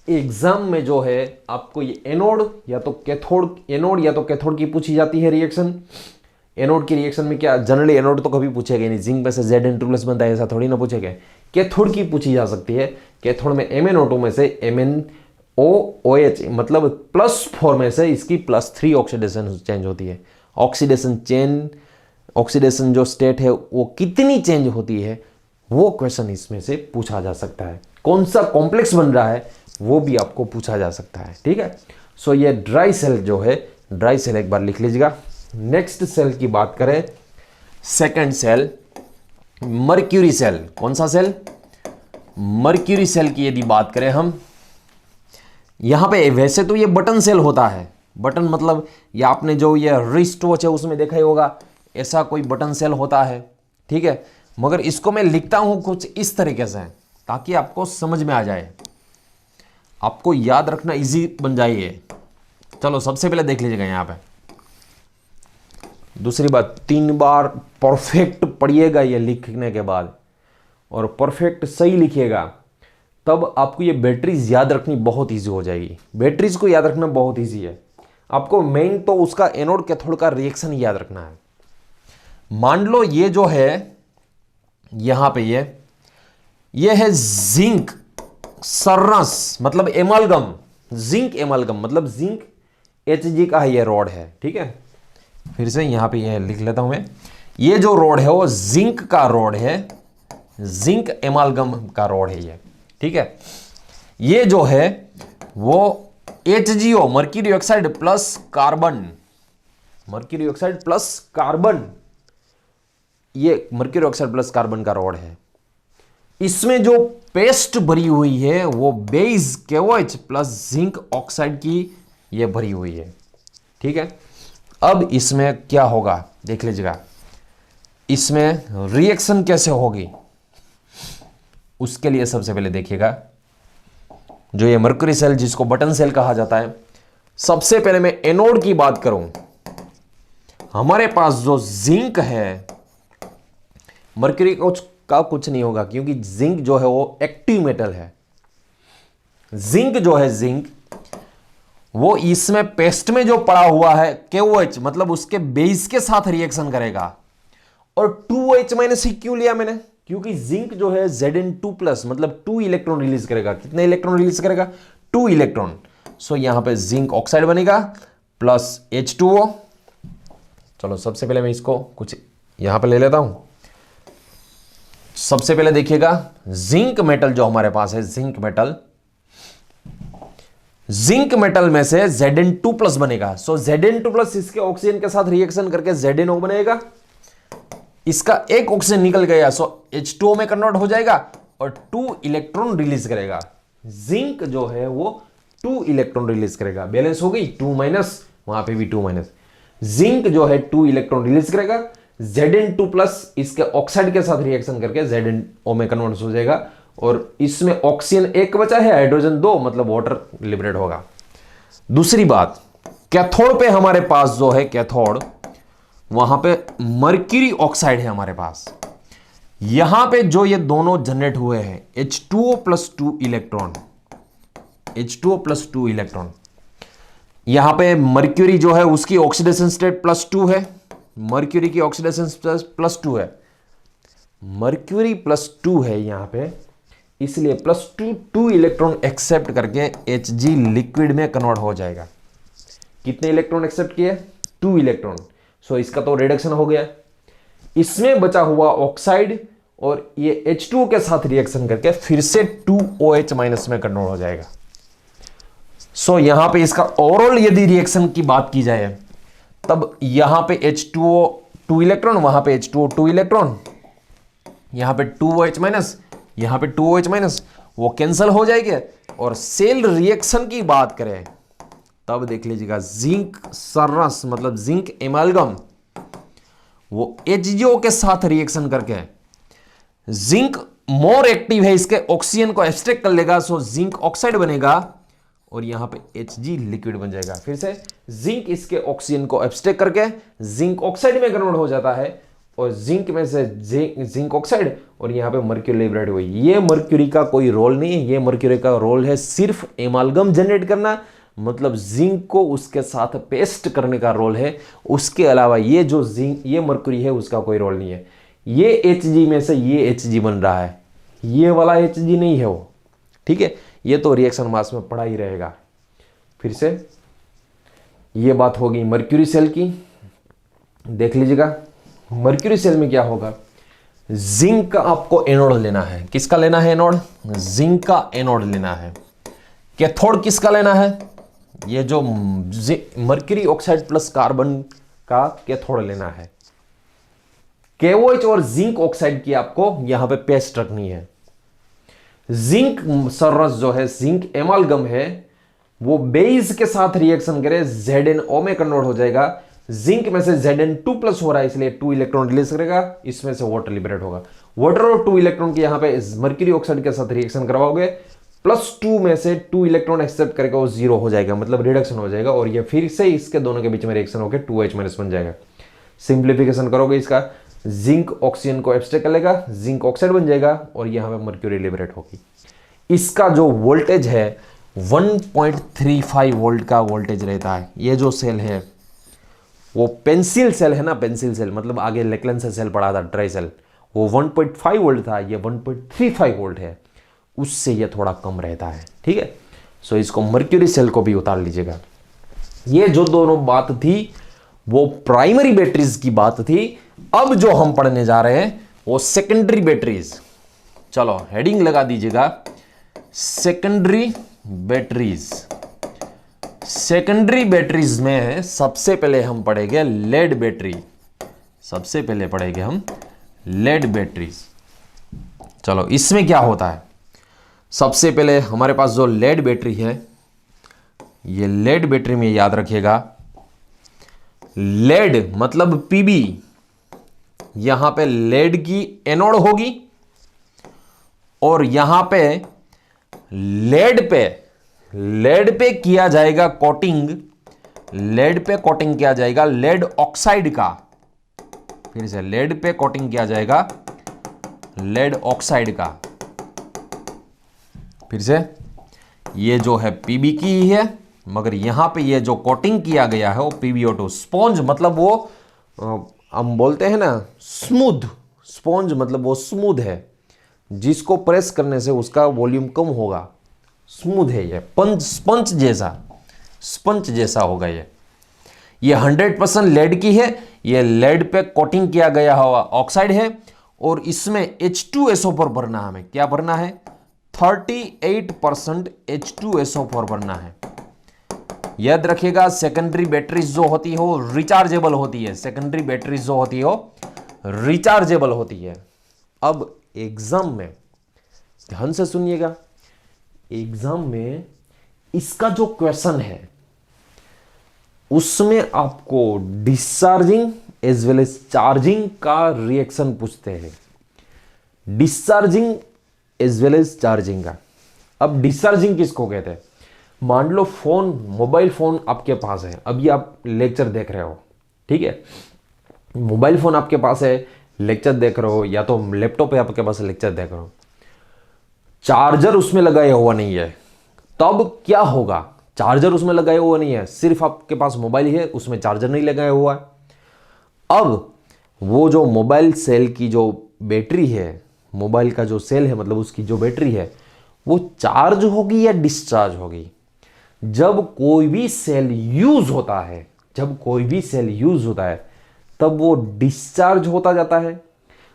एग्जाम में जो है आपको ये एनोड या तो कैथोड की पूछी जाती है रिएक्शन। एनोड की रिएक्शन में क्या, जनरली एनोड तो कभी पूछेगा नहीं, जिंक में से Zn2+ बनता है, ऐसा थोड़ी ना पूछेगा। कैथोड की पूछी जा सकती है, कैथोड में MnO2 में से MnOOH, मतलब +4 में से इसकी +3 ऑक्सीडेशन चेंज होती है। ऑक्सीडेशन जो स्टेट है वो कितनी चेंज होती है, वो क्वेश्चन इसमें से पूछा जा सकता है। कौन सा कॉम्प्लेक्स बन रहा है वो भी आपको पूछा जा सकता है। ठीक है, सो ये ड्राई सेल जो है, ड्राई सेल एक बार लिख लीजिएगा। नेक्स्ट सेल की बात करें, सेकंड सेल मर्क्यूरी सेल। कौन सा सेल, मर्क्यूरी सेल की यदि बात करें हम, यहां पे वैसे तो ये बटन सेल होता है, बटन मतलब ये आपने जो ये रिस्ट वॉच है उसमें देखा ही होगा, ऐसा कोई बटन सेल होता है। ठीक है, मगर इसको मैं लिखता हूं कुछ इस तरीके से ताकि आपको समझ में आ जाए, आपको याद रखना इजी बन जाए। चलो सबसे पहले देख लीजिएगा यहां पे। दूसरी बात, 3 बार परफेक्ट पढ़िएगा ये लिखने के बाद, और परफेक्ट सही लिखिएगा, तब आपको ये बैटरीज याद रखनी बहुत इजी हो जाएगी। बैटरीज को याद रखना बहुत इजी है, आपको मेन तो उसका एनोड कैथोड का रिएक्शन याद रखना है। मान लो ये जो है यहां पे ये है जिंक सरस, मतलब एमालगम, जिंक एमालगम, मतलब जिंक Hg का ये रॉड है। ठीक है, फिर से यहां पे ये लिख लेता हूं मैं, ये जो रॉड है वो जिंक का रॉड है, जिंक एमालगम का रॉड है ये। ठीक है, ये जो है वो HgO, mercury oxide plus carbon, mercury oxide plus carbon, ये मर्क्यूरी ऑक्साइड प्लस कार्बन का रॉड है। इसमें जो पेस्ट भरी हुई है वो base KOH plus zinc oxide की ये भरी हुई है। ठीक है, अब इसमें क्या होगा देख लीजिएगा, इसमें रिएक्शन कैसे होगी उसके लिए सबसे पहले देखिएगा, जो ये मर्क्यूरी सेल जिसको बटन सेल कहा जाता है, सबसे पहले मैं एनोड की बात करूं, हमारे पास जो जिंक है, मर्क्यूरी का कुछ नहीं होगा क्योंकि जिंक जो है वो एक्टिव मेटल है। जिंक जो है, जिंक वो इसमें पेस्ट में जो पड़ा हुआ है KOH, मतलब उसके बेस के साथ रिएक्शन करेगा। और 2H माइनस ही क्यों लिया मैंने, क्योंकि जिंक जो है Zn2+, मतलब 2 इलेक्ट्रॉन रिलीज करेगा। कितने इलेक्ट्रॉन रिलीज करेगा? 2 इलेक्ट्रॉन। सो यहां पे जिंक ऑक्साइड बनेगा प्लस H2O। चलो सबसे पहले मैं इसको कुछ यहां पे ले लेता हूं। सबसे पहले देखिएगा जिंक मेटल जो हमारे पास है, जिंक मेटल, जिंक मेटल में से Zn2+ बनेगा। सो Zn2+ इसके ऑक्सीजन के साथ रिएक्शन करके ZnO बनेगा। इसका एक ऑक्सीजन निकल गया, सो H2O में कन्वर्ट हो जाएगा और 2 इलेक्ट्रॉन रिलीज करेगा। जिंक जो है वो 2 इलेक्ट्रॉन रिलीज करेगा। बैलेंस हो गई, 2 माइनस, वहां पे भी 2 माइनस। जिंक जो है 2 इलेक्ट्रॉन रिलीज करेगा, Zn2+ इसके ऑक्साइड के साथ रिएक्शन करके ZnO में कन्वर्ट हो जाएगा और इसमें ऑक्सीजन एक बचा है, हाइड्रोजन 2, मतलब वाटर लिबरेट होगा। दूसरी बात, कैथोड पे हमारे पास जो है कैथोड, वहां पे मर्क्यूरी ऑक्साइड है हमारे पास। यहां पे जो ये दोनों जनरेट हुए हैं H2O+2 इलेक्ट्रॉन, H2O+2 इलेक्ट्रॉन, यहां पे मर्क्यूरी जो है उसकी ऑक्सीडेशन स्टेट +2 है, मर्क्यूरी की ऑक्सीडेशन स्टेट +2 है, मर्क्यूरी +2 है यहां पे, इसलिए +2 इलेक्ट्रॉन एक्सेप्ट करके Hg लिक्विड में कन्वर्ट हो जाएगा। कितने इलेक्ट्रॉन एक्सेप्ट किए? 2 इलेक्ट्रॉन। सो इसका तो रिडक्शन हो गया। इसमें बचा हुआ ऑक्साइड और ये H2O के साथ रिएक्शन करके फिर से 2OH- में कन्वर्ट हो जाएगा। सो यहां पे इसका ओवरऑल यदि रिएक्शन की बात की जाए, तब यहां पे H2O 2 इलेक्ट्रॉन, वहां पे H2O 2 इलेक्ट्रॉन, यहां पे 2OH-, यहां पे 2OH-, वो कैंसिल हो जाएंगे। और सेल रिएक्शन की बात करें तब देख लीजिएगा, जिंक सरस मतलब जिंक एमालगम, वो HgO के साथ रिएक्शन करके, जिंक मोर एक्टिव है, इसके ऑक्सीजन को एब्स्ट्रैक्ट कर लेगा, सो जिंक ऑक्साइड बनेगा और यहां पे Hg लिक्विड बन जाएगा। फिर से जिंक इसके ऑक्सीजन को एब्स्ट्रैक्ट करके जिंक ऑक्साइड में कन्वर्ट हो जाता है और जिंक में से जिंक ऑक्साइड और यहां पे मर्क्यूरी लिबरेट हुई। ये मर्क्यूरी का कोई रोल नहीं है, ये मर्क्यूरी का रोल है सिर्फ एमालगम जनरेट करना, मतलब जिंक को उसके साथ पेस्ट करने का रोल है। उसके अलावा ये जो जिंक, ये मर्क्यूरी है, उसका कोई रोल नहीं है। ये Hg में से ये Hg बन रहा है, ये वाला Hg नहीं है वो, ठीक है। ये तो रिएक्शन मास में पड़ा ही रहेगा। फिर से ये बात होगी मर्क्यूरी सेल की। देख लीजिएगा मर्क्यूरी सेल में क्या होगा, जिंक का आपको एनोड लेना है। किसका लेना है एनोड? जिंक का एनोड लेना है। कैथोड किसका लेना है? ये जो मर्क्यूरी ऑक्साइड प्लस कार्बन का कैथोड लेना है। KOH और जिंक ऑक्साइड की आपको यहां पे पेस्ट रखनी है। जिंक सरस जो है, जिंक एमालगम है, वो बेस के साथ रिएक्शन करे, ZnO में कन्वर्ट हो जाएगा। जिंक में से Zn2+ हो रहा है, इसलिए 2 इलेक्ट्रॉन रिलीज करेगा, इसमें से वाटर लिबरेट होगा। वाटर और 2 इलेक्ट्रॉन की यहां पे मर्क्यूरी ऑक्साइड के साथ रिएक्शन करवाओगे, +2 में से 2 इलेक्ट्रॉन एक्सेप्ट करके वो 0 हो जाएगा, मतलब रिडक्शन हो जाएगा और ये फिर से इसके दोनों के बीच में रिएक्शन होकर 2H- बन जाएगा। सिंप्लीफिकेशन करोगे इसका, जिंक ऑक्सीजन को एब्स्ट्रैक्ट कर लेगा, जिंक ऑक्साइड बन जाएगा और यहां पे मर्क्यूरी लिबरेट होगी। इसका जो वोल्टेज है 1.35 वोल्ट का वोल्टेज रहता है। ये जो सेल है वो पेंसिल सेल है ना, पेंसिल सेल मतलब आगे लेक्लन से सेल पड़ा था, ट्राई सेल, वो 1.5 वोल्ट था, ये 1.35 वोल्ट है, उससे ये थोड़ा कम रहता है, ठीक है। सो इसको मर्क्यूरी सेल को भी उतार लीजिएगा। ये जो दोनों बात थी वो प्राइमरी बैटरीज की बात थी। अब जो हम पढ़ने जा रहे हैं वो सेकेंडरी बैटरीज। चलो हेडिंग लगा दीजिएगा, सेकेंडरी बैटरीज। सेकेंडरी बैटरीज में सबसे पहले हम पढ़ेंगे लेड बैटरी। सबसे पहले पढ़ेंगे हम लेड बैटरीज। चलो इसमें क्या होता है, सबसे पहले हमारे पास जो लेड बैटरी है, ये लेड बैटरी में याद रखिएगा, लेड मतलब पीबी, यहां पे लेड की एनोड होगी और यहां पे लेड पे किया जाएगा कोटिंग लेड पे कोटिंग किया जाएगा लेड ऑक्साइड का, फिर से लेड पे कोटिंग किया जाएगा लेड ऑक्साइड का, फिर से ये जो है पीबी की ही है, मगर यहां पे ये जो कोटिंग किया गया है वो पीबीओ2 स्पॉन्ज, मतलब वो हम बोलते हैं ना स्मूथ, स्पॉन्ज मतलब वो स्मूथ है, जिसको प्रेस करने से उसका वॉल्यूम कम होगा, स्मूथ है ये, स्पंज जैसा, स्पंज जैसा होगा ये 100% लेड की है, ये लेड पे कोटिंग किया गया हुआ ऑक्साइड है, और इसमें H2SO4 भरना है, हमें क्या भरना है 38% H2SO4 भरना है। याद रखिएगा सेकेंडरी बैटरीज जो होती हो रिचार्जेबल होती है, सेकेंडरी बैटरीज जो होती हो रिचार्जेबल होती है। अब एग्जाम में ध्यान से सुनिएगा, एग्जाम में इसका जो क्वेश्चन है उसमें आपको discharging as well as charging का रिएक्शन पूछते हैं, discharging as well as charging का। अब डिस्चार्जिंग किसको कहते हैं, मान लो फोन, मोबाइल फोन आपके पास है, अभी आप लेक्चर देख रहे हो, ठीक है, मोबाइल फोन आपके पास है, लेक्चर देख रहे हो, या तो लैपटॉप है आपके पास, लेक्चर देख रहे हो, चार्जर उसमें लगाया हुआ नहीं है, तब क्या होगा, चार्जर उसमें लगाया हुआ नहीं है, सिर्फ आपके पास मोबाइल है, उसमें चार्जर नहीं लगाया हुआ है। अब वो जो मोबाइल सेल की जो बैटरी है, मोबाइल का जो सेल है मतलब उसकी जो बैटरी है, वो चार्ज होगी या डिस्चार्ज होगी। जब कोई भी सेल यूज होता है, जब कोई भी सेल यूज होता है तब वो डिस्चार्ज होता जाता है।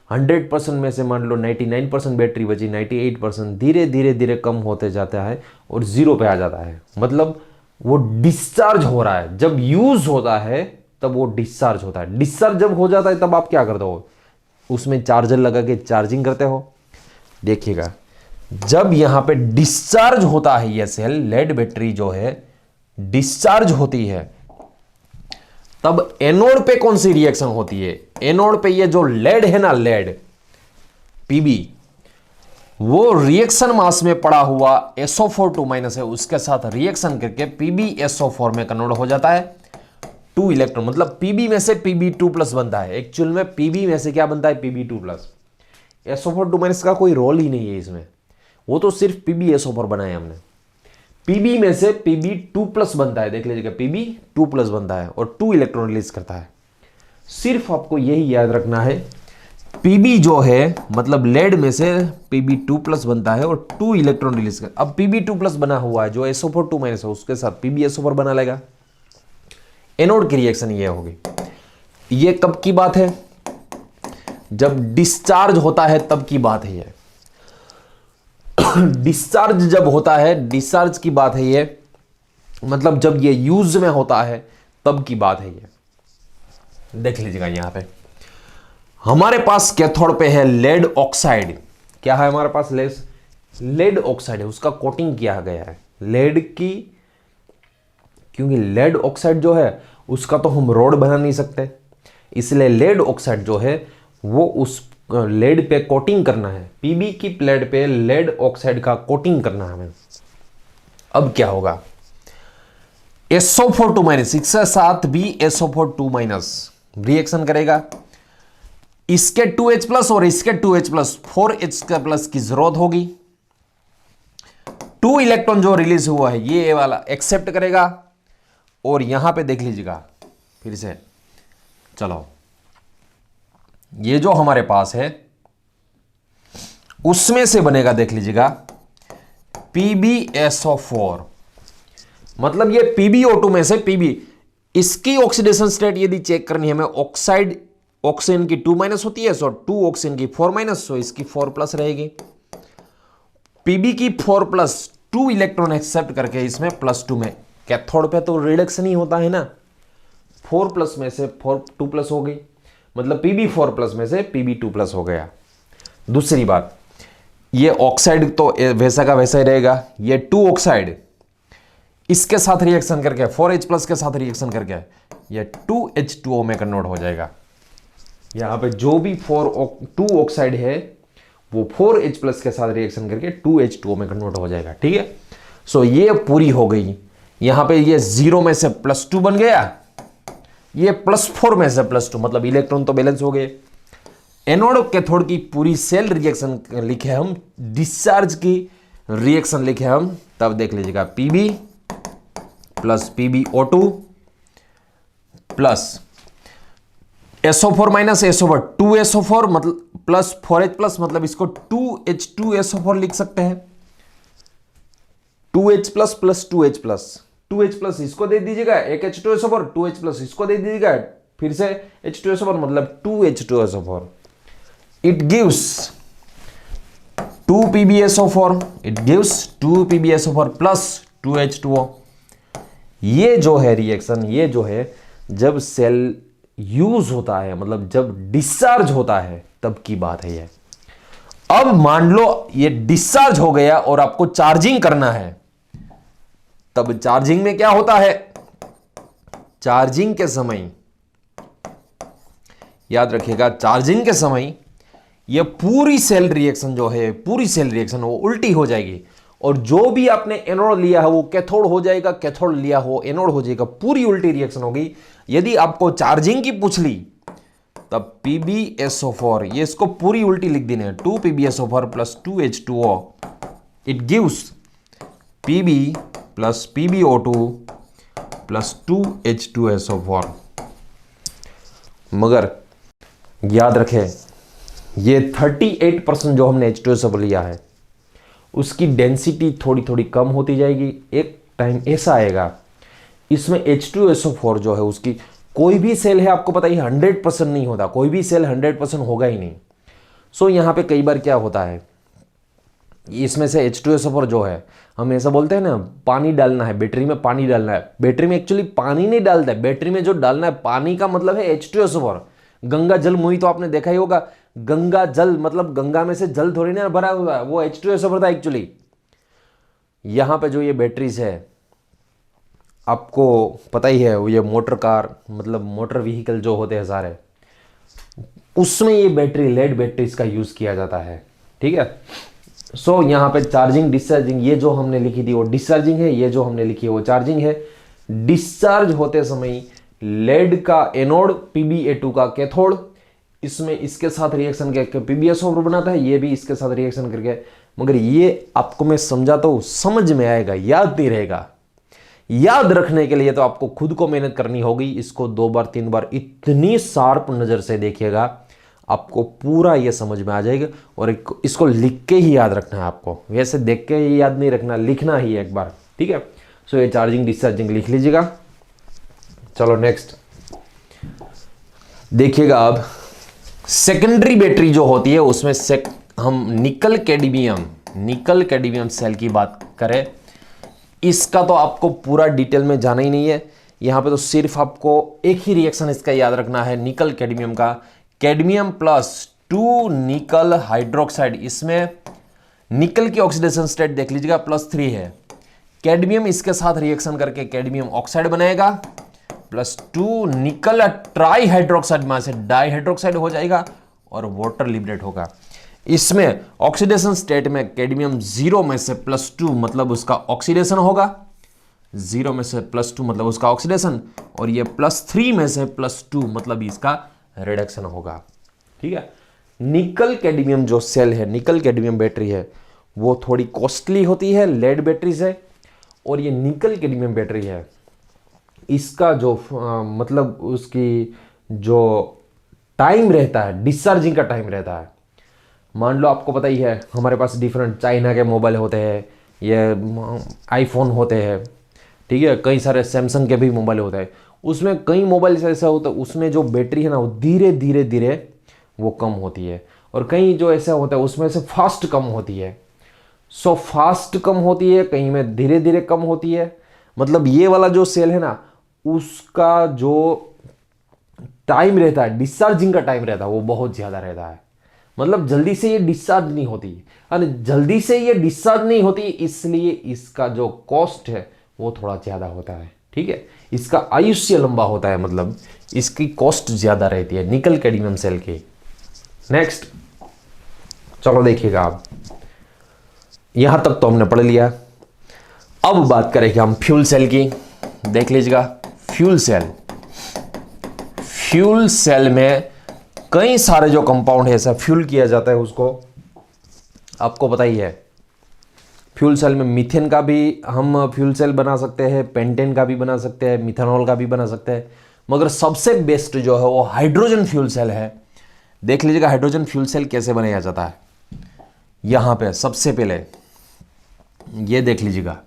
100% में से मान लो 99% बैटरी बची, 98% धीरे धीरे धीरे कम होते जाता है और 0 पे आ जाता है, मतलब वो डिस्चार्ज हो रहा है। जब यूज होता है तब वो डिस्चार्ज होता है, डिस्चार्ज जब हो जाता है तब आप क्या करते हो, उसमें चार्जर लगा के चार्जिंग करते हो। देखिएगा जब यहां पे डिस्चार्ज होता है ये सेल, लेड बैटरी जो है डिस्चार्ज होती है, तब एनोड पे कौन सी रिएक्शन होती है, एनोड पे ये जो लेड है ना, लेड पीबी, वो रिएक्शन मास में पड़ा हुआ SO4 2- है, उसके साथ रिएक्शन करके PbSO4 में कन्वर्ट हो जाता है 2 इलेक्ट्रॉन, मतलब Pb में से Pb2+ बनता है। एक्चुअल में Pb में से क्या बनता है, Pb2+। SO4 2- का कोई रोल ही नहीं है इसमें, वो तो सिर्फ PbSO4 बनाया हमने। Pb में से Pb2+ बनता है, देख लीजिएगा Pb2+ बनता है और 2 इलेक्ट्रॉन रिलीज करता है। सिर्फ आपको यही याद रखना है, Pb जो है मतलब लेड में से Pb2+ बनता है और 2 इलेक्ट्रॉन रिलीज कर। अब Pb2+ बना हुआ है जो SO4 2- है, उसके साथ PbSO4 बना लेगा, एनोड की रिएक्शन ये होगी। ये कब की बात है, जब डिस्चार्ज होता है तब की बात है ये। डिस्चार्ज जब होता है, डिस्चार्ज की बात है ये, मतलब जब ये यूज में होता है तब की बात है ये। देख लीजिएगा यहां पे हमारे पास कैथोड पे है लेड ऑक्साइड। क्या है हमारे पास, लेड ऑक्साइड है, उसका कोटिंग किया गया है लेड की, क्योंकि लेड ऑक्साइड जो है उसका तो हम रोड बना नहीं सकते, इसलिए लेड ऑक्साइड जो है वो उस लेड पे कोटिंग करना है, पीबी की प्लेट पे लेड ऑक्साइड का कोटिंग करना है हमें। अब क्या होगा, SO4 2- इसके साथ भी SO4 2- रिएक्शन करेगा, इसके 2H+ और इसके 2H+, 4H+ की जरूरत होगी। 2 इलेक्ट्रॉन जो रिलीज हुआ है ये वाला एक्सेप्ट करेगा, और यहां पे देख लीजिएगा फिर से, चलो ये जो हमारे पास है उसमें से बनेगा, देख लीजिएगा PbSO4, मतलब ये PbO2 में से Pb, इसकी ऑक्सीडेशन स्टेट यदि चेक करनी है हमें, ऑक्साइड ऑक्सीजन की 2- होती है, सो 2 ऑक्सीजन की 4-, सो इसकी 4+ रहेगी। Pb की 4+, 2 इलेक्ट्रॉन एक्सेप्ट करके इसमें +2 में, कैथोड पे तो रिडक्शन ही होता है ना, 4+ में से 2+ हो गई, मतलब Pb4+ में से Pb2+ हो गया। दूसरी बात, ये ऑक्साइड तो वैसा का वैसा ही रहेगा, ये 2 ऑक्साइड इसके साथ रिएक्शन करके 4H+ के साथ रिएक्शन करके ये 2H2O में कन्वर्ट हो जाएगा। यहां पे जो भी 2 ऑक्साइड है वो 4H+ के साथ रिएक्शन करके 2H2O में कन्वर्ट हो जाएगा, ठीक है। सो ये पूरी हो गई यहां पे ये 0 में से +2 बन गया, ये +4 में से +2, मतलब इलेक्ट्रॉन तो बैलेंस हो गए। एनोड और कैथोड की पूरी सेल रिएक्शन लिखे हम, डिस्चार्ज की रिएक्शन लिखे हम, तब देख लीजिएगा Pb plus PbO2 plus SO4 minus SO4 2SO4 मतलब प्लस 4H प्लस, मतलब इसको 2H2SO4 लिख सकते हैं। 2H plus plus 2H plus, 2H plus इसको दे दीजिएगा, एक H2SO4, 2H प्लस इसको दे दीजिएगा, फिर से H2SO4 मतलब 2H2SO4। It gives 2PbSO4, it gives 2PbSO4 plus 2H2O। ये जो है रिएक्शन, ये जो है जब सेल यूज होता है, मतलब जब डिस्चार्ज होता है तब की बात है ये। अब मान लो ये डिस्चार्ज हो गया और आपको चार्जिंग करना है, तब चार्जिंग में क्या होता है, चार्जिंग के समय याद रखिएगा, चार्जिंग के समय ये पूरी सेल रिएक्शन जो है, पूरी सेल रिएक्शन वो उल्टी हो जाएगी, और जो भी आपने एनोड लिया है वो कैथोड हो जाएगा, कैथोड लिया हो एनोड हो जाएगा, पूरी उल्टी रिएक्शन होगी। यदि आपको चार्जिंग की पूछ ली तब PbSO4, ये इसको पूरी उल्टी लिख देने, 2PbSO4 plus 2H2O, it gives Pb plus PbO2 plus 2H2SO4। मगर याद रखें, ये 38% जो हमने H2SO4 लिया है उसकी डेंसिटी थोड़ी थोड़ी कम होती जाएगी। एक टाइम ऐसा आएगा इसमें H2SO4 जो है, उसकी कोई भी सेल है, आपको पता ही 100% नहीं होता, कोई भी सेल 100% होगा ही नहीं। सो यहाँ पे कई बार क्या होता है, इसमें से H2SO4 जो है, हम ऐसा बोलते हैं ना, पानी डालना है बैटरी में, पानी डालना है, बैटरी में एक्चुअली पानी नहीं डालता है, बैटरी में जो डालना है पानी का मतलब है H2SO4। गंगा जल मुही तो आपने देखा ही होगा, गंगा जल मतलब गंगा में से जल थोड़ी ना भरा हुआ है, वो H2SO4 था एक्चुअली। यहां पे जो ये बैटरीज है, आपको पता ही है, ये मोटर कार मतलब मोटर व्हीकल जो होते हैं सारे, उसमें ये बैटरी लेड बैटरीज का यूज किया जाता है, ठीक है। सो यहाँ पे चार्जिंग डिस्चार्जिंग, ये जो हमने लिखी थी वो डिस्चार्जिंग है, ये जो हमने लिखी है वो चार्जिंग है। डिस्चार्ज होते समय लेड का एनोड, PbA2 का कैथोड, इसमें इसके साथ रिएक्शन करके PbSO4 बनाता है, ये भी इसके साथ रिएक्शन करके। मगर ये आपको मैं समझाता हूं, समझ में आएगा, याद नहीं रहेगा। याद रखने के लिए तो आपको खुद को मेहनत करनी होगी, इसको 2 बार 3 बार इतनी शार्प नजर से देखिएगा, आपको पूरा ये समझ में आ जाएगा। और इसको लिख के ही याद रखना है आपको, वैसे देख के ही याद नहीं रखना, लिखना ही एक बार, ठीक है। सो ये चार्जिंग डिस्चार्जिंग लिख लीजिएगा। चलो नेक्स्ट देखिएगा। अब सेकेंडरी बैटरी जो होती है उसमें से हम निकल कैडमियम सेल की बात करें, इसका तो आपको पूरा डिटेल में जाना ही नहीं है। यहां पे तो सिर्फ आपको एक ही रिएक्शन इसका याद रखना है, निकल कैडमियम का, कैडमियम प्लस 2 निकल हाइड्रोक्साइड। इसमें निकल की ऑक्सीडेशन स्टेट देख लीजिएगा +3 है, कैडमियम इसके साथ रिएक्शन करके कैडमियम ऑक्साइड बनाएगा, +2 निकल ट्राई हाइड्रोक्साइड में से डाई हाइड्रोक्साइड हो जाएगा और वाटर लिबरेट होगा। इसमें ऑक्सीडेशन स्टेट में कैडमियम 0 में से +2 मतलब उसका ऑक्सीडेशन होगा, 0 में से +2 मतलब उसका ऑक्सीडेशन, और ये +3 में से +2 मतलब इसका रिडक्शन होगा, ठीक है। निकल कैडमियम जो सेल है, निकल कैडमियम बैटरी है, वो थोड़ी कॉस्टली होती है लेड बैटरी से। और ये निकल कैडमियम बैटरी है, इसका जो मतलब उसकी जो टाइम रहता है, डिस्चार्जिंग का टाइम रहता है, मान लो आपको पता ही है हमारे पास डिफरेंट चाइना के मोबाइल होते हैं, ये आईफोन होते हैं, ठीक है, कई सारे सैमसंग के भी मोबाइल होते हैं। उसमें कई मोबाइल ऐसा होता है उसमें जो बैटरी है ना वो धीरे धीरे धीरे वो कम होती है, और कई जो ऐसा होता है उसमें से फास्ट कम होती है। सो फास्ट कम होती है, कहीं में धीरे धीरे कम होती है। मतलब ये वाला जो सेल है ना, उसका जो टाइम रहता है, डिस्चार्जिंग का टाइम रहता है, वो बहुत ज़्यादा रहता है। मतलब जल्दी से ये डिस्चार्ज नहीं होती, और जल्दी से ये डिस्चार्ज नहीं होती, इसलिए इसका जो कॉस्ट है वो थोड़ा ज़्यादा होता है, ठीक है। इसका आयुष्य लंबा होता है, मतलब इसकी कॉस्ट ज़्यादा रहती है निकल कैडमियम सेल की। नेक्स्ट चलो देखिएगा, आप यहां तक तो हमने पढ़ लिया। अब बात करेंगे हम फ्यूल सेल की। देख लीजिएगा, फ्यूल सेल में कई सारे जो कंपाउंड है, ऐसा फ्यूल किया जाता है उसको, आपको पता ही है। फ्यूल सेल में मीथेन का भी हम फ्यूल सेल बना सकते हैं, पेंटेन का भी बना सकते हैं, मिथेनॉल का भी बना सकते हैं, मगर सबसे बेस्ट जो है वो हाइड्रोजन फ्यूल सेल है। देख लीजिएगा हाइड्रोजन फ्यूल सेल कैसे बनाया जाता है। यहां पे सबसे पहले ये देख लीजिएगा,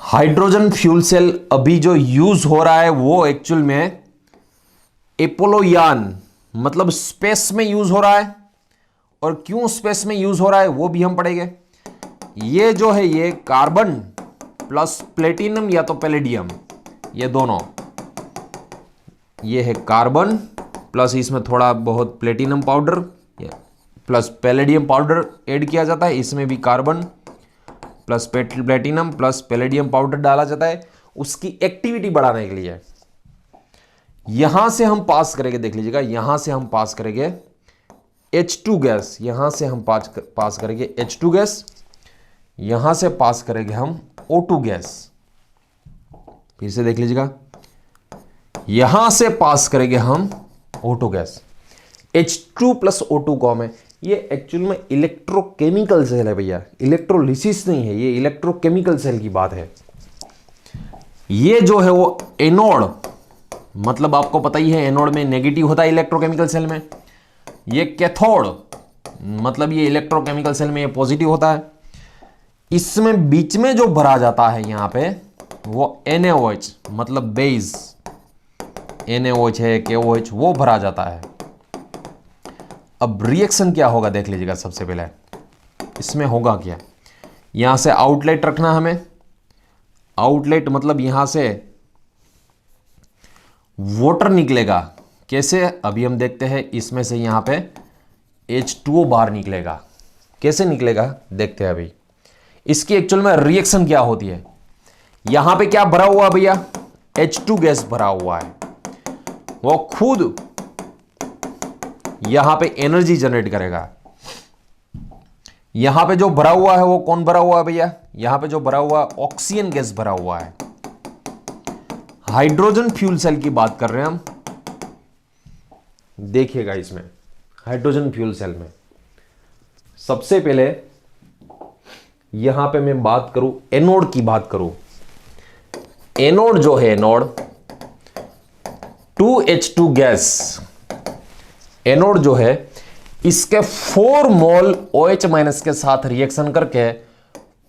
हाइड्रोजन फ्यूल सेल अभी जो यूज हो रहा है वो एक्चुअल में अपोलो यान मतलब स्पेस में यूज हो रहा है। और क्यों स्पेस में यूज हो रहा है वो भी हम पढ़ेंगे। ये जो है ये कार्बन प्लस प्लेटिनम या तो पैलेडियम, ये दोनों, ये है कार्बन प्लस इसमें थोड़ा बहुत platinum powder plus palladium powder add किया जाता है। इसमें भी carbon plus platinum plus palladium powder डाला जाता है उसकी एक्टिविटी बढ़ाने के लिए। यहां से हम पास करेंगे, देख लीजिएगा, यहां से हम पास करेंगे H2 गैस, यहां से हम पास करेंगे H2 गैस, यहां से पास करेंगे हम O2 गैस। फिर से देख लीजिएगा, यहां से पास करेंगे हम O2 gas. H2 plus O2 com है। ये एक्चुअल में इलेक्ट्रोकेमिकल सेल है भैया, इलेक्ट्रोलिसिस नहीं है, ये इलेक्ट्रोकेमिकल सेल की बात है। ये जो है वो एनोड, मतलब आपको पता ही है एनोड में नेगेटिव होता है इलेक्ट्रोकेमिकल सेल में। ये कैथोड, मतलब ये इलेक्ट्रोकेमिकल सेल में ये पॉजिटिव होता है। इसमें बीच में जो भरा जाता है यहां पे वो NaOH मतलब बेस, NaOH है KOH, वो भरा जाता है। अब रिएक्शन क्या होगा देख लीजिएगा। सबसे पहले इसमें होगा क्या, यहां से आउटलेट रखना हमें। आउटलेट मतलब यहां से वाटर निकलेगा। कैसे, अभी हम देखते हैं। इसमें से यहां पे H2O बाहर निकलेगा। कैसे निकलेगा देखते हैं अभी। इसकी एक्चुअल में रिएक्शन क्या होती है। यहां पे क्या भरा हुआ भैया, H2 गैस भरा हुआ है। वो खुद यहां पे एनर्जी जनरेट करेगा। यहां पे जो भरा हुआ है वो कौन भरा हुआ है भैया, यहां पे जो भरा हुआ है ऑक्सीजन गैस भरा हुआ है। हाइड्रोजन फ्यूल सेल की बात कर रहे हैं हम। देखिएगा इसमें हाइड्रोजन फ्यूल सेल में सबसे पहले यहां पे मैं बात करूं, एनोड की बात करूं। एनोड जो है, एनोड 2H2 गैस, एनोड जो है इसके 4 मोल OH माइनस के साथ रिएक्शन करके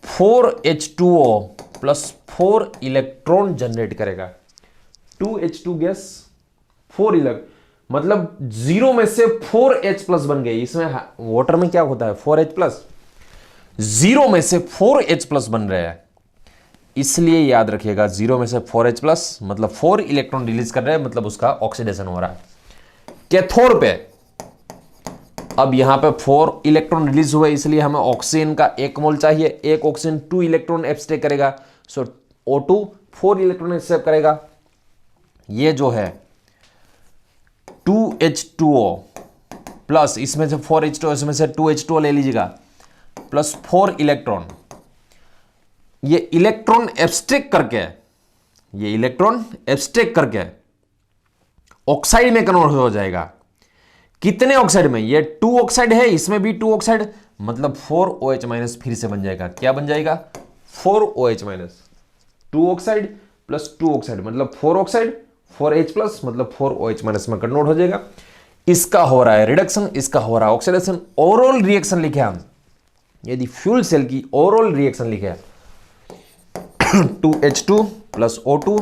4H2O प्लस 4 इलेक्ट्रॉन जनरेट करेगा। 2H2 गैस 4 इलेक्ट्रॉन, मतलब 0 में से 4H प्लस बन गए। इसमें वाटर में क्या होता है 4H प्लस, 0 में से 4H प्लस बन रहे हैं। इसलिए याद रखिएगा 0 में से 4H प्लस मतलब 4 इलेक्ट्रॉन रिलीज कर रहे हैं, मतलब उसका ऑक्सीडेशन हो रहा है। कैथोड पे अब यहां पे 4 इलेक्ट्रॉन रिलीज हुए, इसलिए हमें ऑक्सीजन का 1 मोल चाहिए। एक ऑक्सीजन 2 इलेक्ट्रॉन एब्स्ट्रैक्ट करेगा, सो O2 4 इलेक्ट्रॉन एक्सेप्ट करेगा। ये जो है 2H2O प्लस इसमें से 4H2O, इसमें से 2H2O ले लीजिएगा, प्लस 4 इलेक्ट्रॉन। ये इलेक्ट्रॉन एब्स्ट्रैक्ट करके, ये इलेक्ट्रॉन एब्स्ट्रैक्ट करके ऑक्साइड में कन्वर्ट हो जाएगा। कितने ऑक्साइड में, ये 2 ऑक्साइड है, इसमें भी 2 ऑक्साइड, मतलब 4OH माइनस फिर से बन जाएगा। क्या बन जाएगा 4OH minus, 2 oxide plus 2 oxide मतलब 4 ऑक्साइड, 4H प्लस मतलब 4OH माइनस में कन्वर्ट हो जाएगा। इसका हो रहा है रिडक्शन, इसका हो रहा है ऑक्सीडेशन। ओवरऑल रिएक्शन लिखे हम, यदि फ्यूल सेल की ओवरऑल रिएक्शन लिखे 2H2 प्लस O2,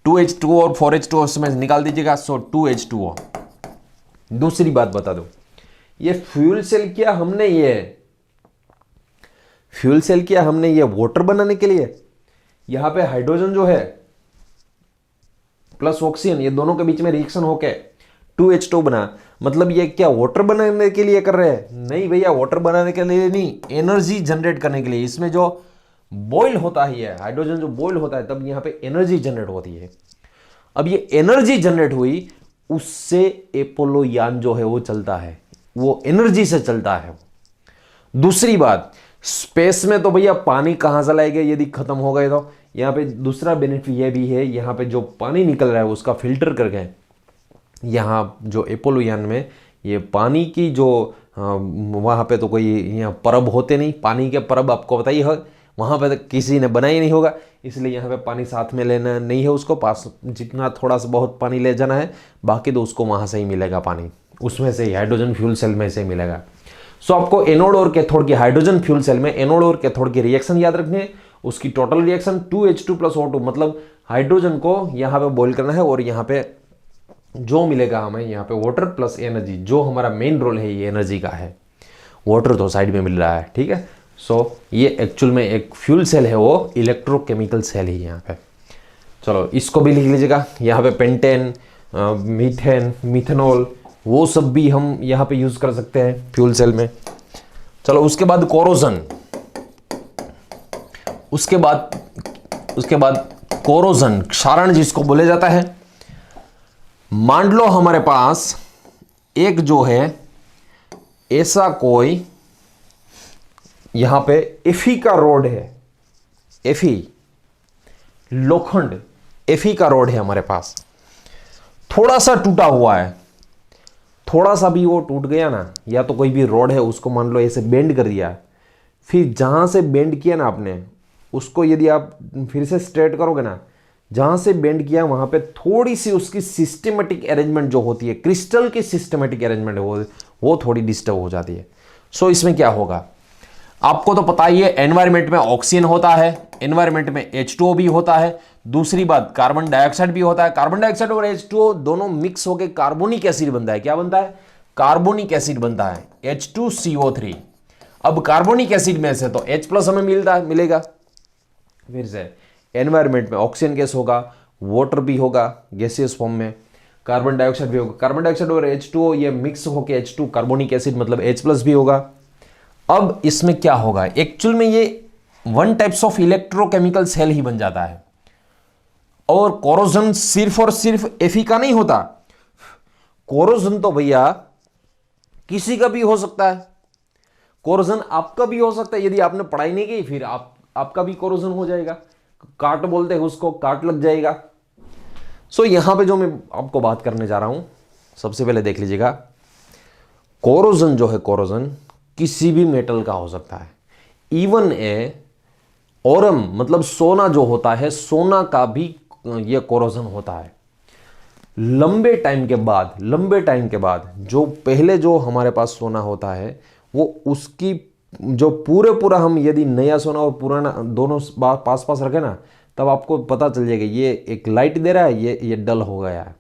2H2O और 4H2O में निकाल दीजिएगा, सो 2H2O। दूसरी बात बता दो, ये फ्यूल सेल किया हमने, ये फ्यूल सेल किया हमने ये वाटर बनाने के लिए। यहां पे हाइड्रोजन जो है प्लस ऑक्सीजन, ये दोनों के बीच में रिएक्शन होके 2H2 बना, मतलब ये क्या वाटर बनाने के लिए कर रहे हैं? नहीं भैया, वाटर बनाने के लिए नहीं, एनर्जी जनरेट करने के लिए। इसमें जो बॉयल होता ही है हाइड्रोजन, जो बॉयल होता है तब यहां पे एनर्जी जनरेट होती है। अब ये एनर्जी जनरेट हुई, उससे अपोलो यान जो है वो चलता है, वो एनर्जी से चलता है। दूसरी बात, स्पेस में तो भैया पानी कहाँ से लाएंगे यदि खत्म हो गए तो। यहाँ पे दूसरा बेनिफिट ये भी है, यहाँ पे जो पानी निकल रहा है उसका फिल्टर करके यहाँ जो अपोलो यान में ये पानी की जो वहाँ पे तो कोई यहाँ परब होते नहीं, पानी के परब आपको बताइए है, वहाँ पे तो किसी ने बनाई नहीं होगा, इसलिए यहाँ पे पानी साथ में लेना नहीं है उसको, पास जितना थोड़ा सा बहुत पानी ले जाना है, बाकी तो उसको वहाँ से ही मिलेगा पानी, उसमें से ही हाइड्रोजन फ्यूल सेल में से ही मिलेगा। सो आपको एनोड और कैथोड की, हाइड्रोजन फ्यूल सेल में एनोड और कैथोड की रिएक्शन याद रखनी है, उसकी टोटल रिएक्शन 2H2 + O2, मतलब हाइड्रोजन को यहाँ पे बॉइल करना है और यहाँ पे जो मिलेगा हमें यहाँ पे वाटर प्लस एनर्जी, जो हमारा मेन रोल है ये एनर्जी का है, वाटर तो साइड में मिल रहा है, ठीक है। सो ये एक्चुअल में एक फ्यूल सेल है, वो इलेक्ट्रोकेमिकल सेल ही यहाँ पे। चलो इसको भी लिख लीजिएगा, यहाँ पे पेंटेन, मीथेन, मिथेनॉल, वो सब भी हम यहाँ पे यूज कर सकते हैं फ्यूल सेल में। चलो उसके बाद कोरोजन, उसके बाद कोरोजन, क्षारण जिसको बोले जाता है। मान लो हमारे पास एक जो है ऐसा कोई यहां पे एफी का रोड है, एफी लोखंड, एफी का रोड है हमारे पास, थोड़ा सा टूटा हुआ है, थोड़ा सा भी वो टूट गया ना, या तो कोई भी रोड है उसको मान लो ऐसे बेंड कर दिया, फिर जहां से बेंड किया ना आपने उसको यदि आप फिर से स्ट्रेट करोगे ना, जहां से बेंड किया वहां पे थोड़ी सी उसकी सिस्टमेटिक अरेंजमेंट जो होती है, क्रिस्टल की सिस्टमेटिक अरेंजमेंट वो थोड़ी डिस्टर्ब हो जाती है। सो इसमें क्या होगा, आपको तो पता ही है एनवायरमेंट में ऑक्सीजन होता है, एनवायरमेंट में H2O भी होता है, दूसरी बात कार्बन डाइऑक्साइड भी होता है, कार्बन डाइऑक्साइड और H2O दोनों मिक्स होकर कार्बोनिक एसिड बनता है। क्या बनता है? कार्बोनिक एसिड बनता है, H2CO3। अब कार्बोनिक एसिड में से तो H+ हमें मिलेगा, फिर से एनवायरमेंट में ऑक्सीजन गैस होगा, वाटर भी होगा गैसियस फॉर्म में, कार्बन डाइऑक्साइड भी होगा, कार्बन डाइऑक्साइड और H2O ये मिक्स होकर H2 कार्बोनिक एसिड मतलब H+ भी होगा। अब इसमें क्या होगा, एक्चुअल में ये one types of electrochemical cell ही बन जाता है। और कोरोजन सिर्फ और सिर्फ एफी का नहीं होता, कोरोजन तो भैया किसी का भी हो सकता है, कोरोजन आपका भी हो सकता है, यदि आपने पढ़ाई नहीं की फिर आपका भी कोरोजन हो जाएगा, काट बोलते हैं उसको, काट लग जाएगा। सो यहां पे जो मैं आपको बात करने जा रहा हूं, सबसे पहले देख लीजिएगा, कोरोजन जो है, कोरोजन किसी भी मेटल का हो सकता है, इवन ओरम मतलब सोना जो होता है, सोना का भी ये कोरोजन होता है। लंबे टाइम के बाद जो पहले जो हमारे पास सोना होता है, वो उसकी जो पूरा हम यदि नया सोना और पुराना दोनों पास पास रखे ना, तब आपको पता चल जाएगा ये एक लाइट दे रहा है, ये डल हो गया है।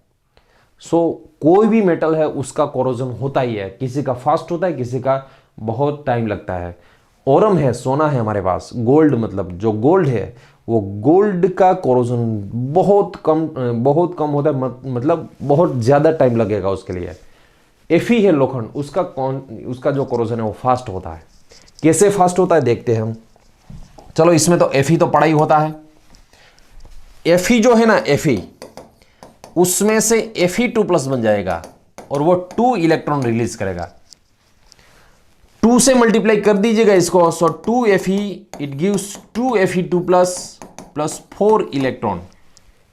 सो कोई भी मेटल है उसका कोरोजन होता ही है, किसी का फास्ट होता है, किसी का बहुत टाइम लगता है। ओरम है, सोना है हमारे पास, गोल्ड मतलब जो गोल्ड है, वो गोल्ड का कोरोजन बहुत कम होता है, मतलब बहुत ज्यादा टाइम लगेगा उसके लिए। एफी है लोखंड, उसका जो कोरोजन है वो फास्ट होता है। कैसे फास्ट होता है देखते हैं हम। चलो इसमें तो एफी तो पड़ा ही होता है, एफी जो है ना, एफी उसमें से Fe2+ बन जाएगा और वो 2 इलेक्ट्रॉन रिलीज करेगा। 2 से मल्टीप्लाई कर दीजिएगा इसको, सो 2Fe it gives 2Fe2+ plus 4 electron.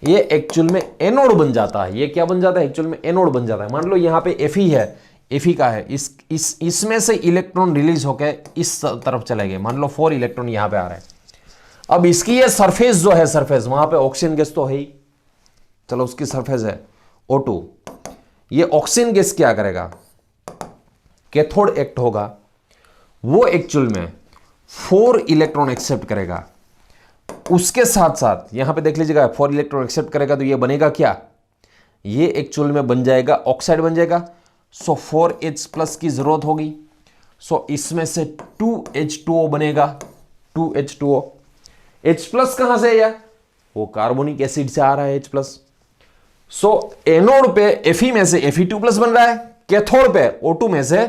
ये एक्चुअल में एनोड बन जाता है। ये क्या बन जाता है? एक्चुअल में एनोड बन जाता है। मान लो यहां पे Fe है, Fe का है, इसमें से इलेक्ट्रॉन रिलीज होकर इस तरफ चले गए, मान लो 4 इलेक्ट्रॉन यहां पे आ रहे हैं। अब इसकी ये सरफेस जो है, सरफेस वहां पे ऑक्सीजन गैस तो है ही, चलो उसकी सरफेस है O2। ये ऑक्सीजन गैस क्या करेगा? कैथोड एक्ट होगा, वो एक्चुअल में 4 इलेक्ट्रॉन एक्सेप्ट करेगा। उसके साथ साथ यहां पे देख लीजिएगा, 4 इलेक्ट्रॉन एक्सेप्ट करेगा तो ये बनेगा क्या? ये एक्चुअल में बन जाएगा ऑक्साइड बन जाएगा। सो 4H+ की जरूरत होगी। सो इसमें से 2H2O बनेगा, 2H2O। H+ कहां से है यार? वो कार्बोनिक एसिड से आ रहा है H+। सो एनोड पे Fe में से Fe2+ बन रहा है, कैथोड पे O2 में से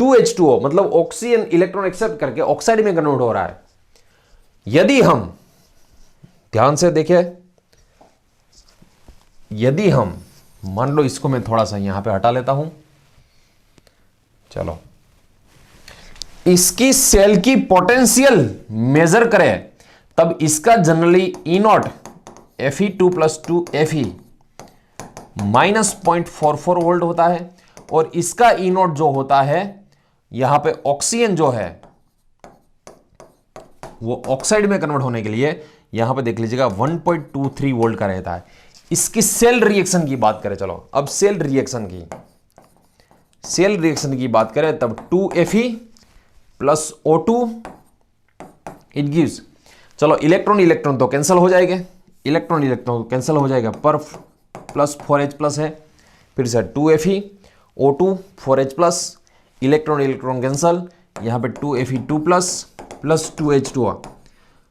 2H2O मतलब ऑक्सीजन इलेक्ट्रॉन एक्सेप्ट करके ऑक्साइड में कन्वर्ट हो रहा है। यदि हम ध्यान से देखें, यदि हम मान लो इसको मैं थोड़ा सा यहां पे हटा लेता हूं, चलो इसकी सेल की पोटेंशियल मेजर करें तब इसका generally E not Fe2 + 2 Fe minus 0.44 volt होता है, और इसका ई नॉट जो होता है यहां पे ऑक्सीजन जो है वो ऑक्साइड में कन्वर्ट होने के लिए यहां पे देख लीजिएगा 1.23 वोल्ट का रहता है। इसकी सेल रिएक्शन की बात करें, चलो अब सेल रिएक्शन की बात करें तब 2Fe + O2 इट गिव्स, चलो इलेक्ट्रॉन तो कैंसिल हो जाएंगे, पर प्लस 4H+ है, फिर से 2Fe O2 4H+, electron cancel, यहां पे 2Fe2+ प्लस 2H2।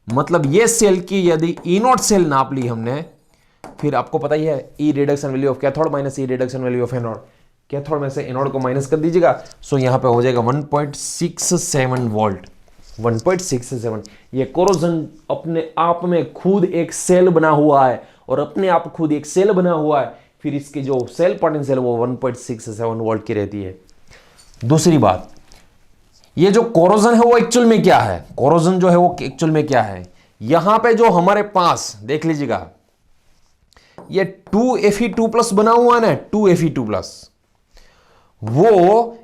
मतलब ये सेल की यदि ई नॉट सेल नाप ली हमने, फिर आपको पता ही है E reduction value of cathode minus E reduction value of anode, cathode में से एनोड को माइनस कर दीजिएगा, सो यहां पे हो जाएगा 1.67 वोल्ट, 1.67। ये कोरोजन अपने आप में खुद एक सेल बना हुआ है, और अपने आप खुद एक सेल बना हुआ है, फिर इसकी जो सेल पोटेंशियल वो 1.67 वोल्ट की रहती है। दूसरी बात, ये जो कोरोजन है वो एक्चुअल में क्या है, कोरोजन जो है वो एक्चुअल में क्या है, यहां पे जो हमारे पास देख लीजिएगा ये 2Fe2+ बना हुआ है ना, 2Fe2+, वो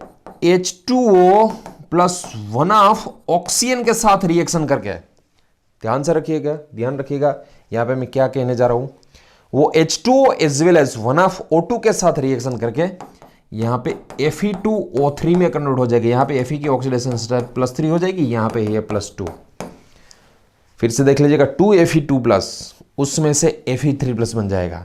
H2O + 1 ऑफ ऑक्सीजन के साथ रिएक्शन करके, ध्यान रखिएगा यहां पे मैं क्या कहने जा रहा हूं, वो H2O as well as 1 of O2 के साथ रिएक्शन करके यहां पे Fe2O3 में कन्वर्ट हो जाएगी, यहां पे Fe की ऑक्सीडेशन स्टेट +3 हो जाएगी, यहां पे ये +2। फिर से देख लीजिएगा 2Fe2+, उसमें से Fe3+ बन जाएगा।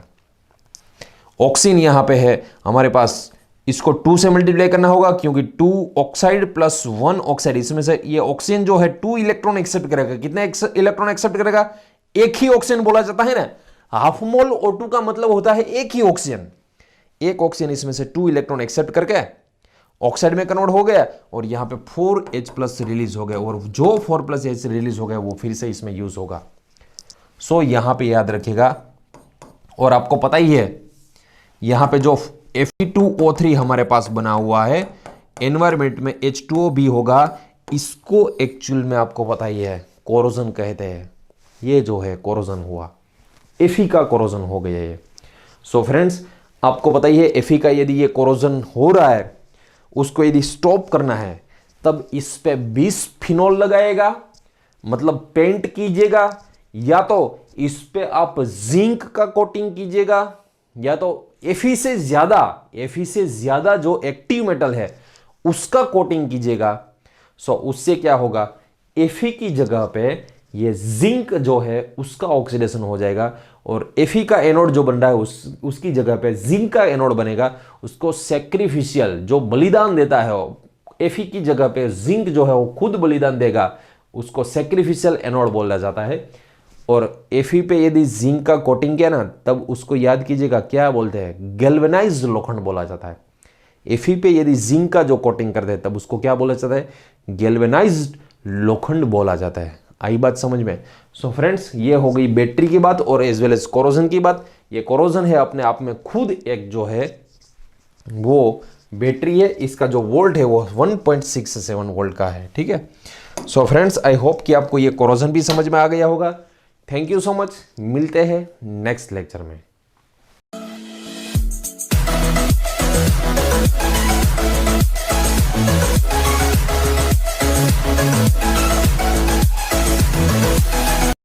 ऑक्सीजन यहां पे है हमारे पास, इसको 2 से मल्टीप्लाई करना होगा, क्योंकि 2 ऑक्साइड + 1 ऑक्साइड, इसमें से ये ऑक्सीजन जो है 2 इलेक्ट्रॉन एक्सेप्ट करेगा। कितने इलेक्ट्रॉन एक्सेप्ट करेगा? एक ही ऑक्सीजन बोला जाता है ना, हाफ मोल O2 का मतलब होता है एक ही ऑक्सीजन। एक ऑक्सीजन इसमें से 2 इलेक्ट्रॉन एक्सेप्ट करके ऑक्साइड में कन्वर्ट हो गया, और यहां पे 4H+ रिलीज हो गया, और जो 4+H रिलीज हो गया वो फिर से इसमें यूज होगा। सो यहां पे याद रखिएगा, और आपको पता ही है यहां पे जो Fe2O3 हमारे पास बना हुआ है, एनवायरमेंट में H2O भी होगा, इसको एक्चुअल में आपको पता ही है कोरोजन कहते हैं। ये जो है कोरोजन हुआ, Fe का कोरोजन हो गया ये। सो फ्रेंड्स, आपको पता ही है Fe का यदि ये कोरोजन हो रहा है, उसको यदि स्टॉप करना है तब इस पे बिसफिनोल लगाएगा, मतलब पेंट कीजिएगा, या तो इस पे आप जिंक का कोटिंग कीजिएगा, या तो Fe से ज्यादा जो एक्टिव मेटल है उसका कोटिंग कीजिएगा। सो उससे क्या होगा, Fe की जगह पे ये जिंक जो है उसका ऑक्सीडेशन हो जाएगा, और Fe का एनोड जो बन रहा है उसकी जगह पे जिंक का एनोड बनेगा। उसको सैक्रिफिशियल, जो बलिदान देता है Fe की जगह पे जिंक जो है वो खुद बलिदान देगा, उसको सैक्रिफिशियल एनोड बोला जाता है। और Fe पे यदि जिंक का कोटिंग किया ना, तब उसको याद कीजिएगा क्या बोलते हैं, गैल्वेनाइज्ड लोखंड बोला जाता है। Fe पे यदि जिंक का जो कोटिंग करते हैं तब उसको क्या बोला जाता है, गैल्वेनाइज्ड लोखंड बोला जाता है। आई बात समझ में? सो फ्रेंड्स, ये हो गई बैटरी की बात और एज वेल एज कोरोजन की बात। ये कोरोजन है अपने आप में खुद एक जो है वो बैटरी है, इसका जो वोल्ट है वो 1.67 वोल्ट का है। ठीक है, सो फ्रेंड्स, आई होप कि आपको ये कोरोजन भी समझ में आ गया होगा। थैंक यू सो मच, मिलते हैं नेक्स्ट लेक्चर में।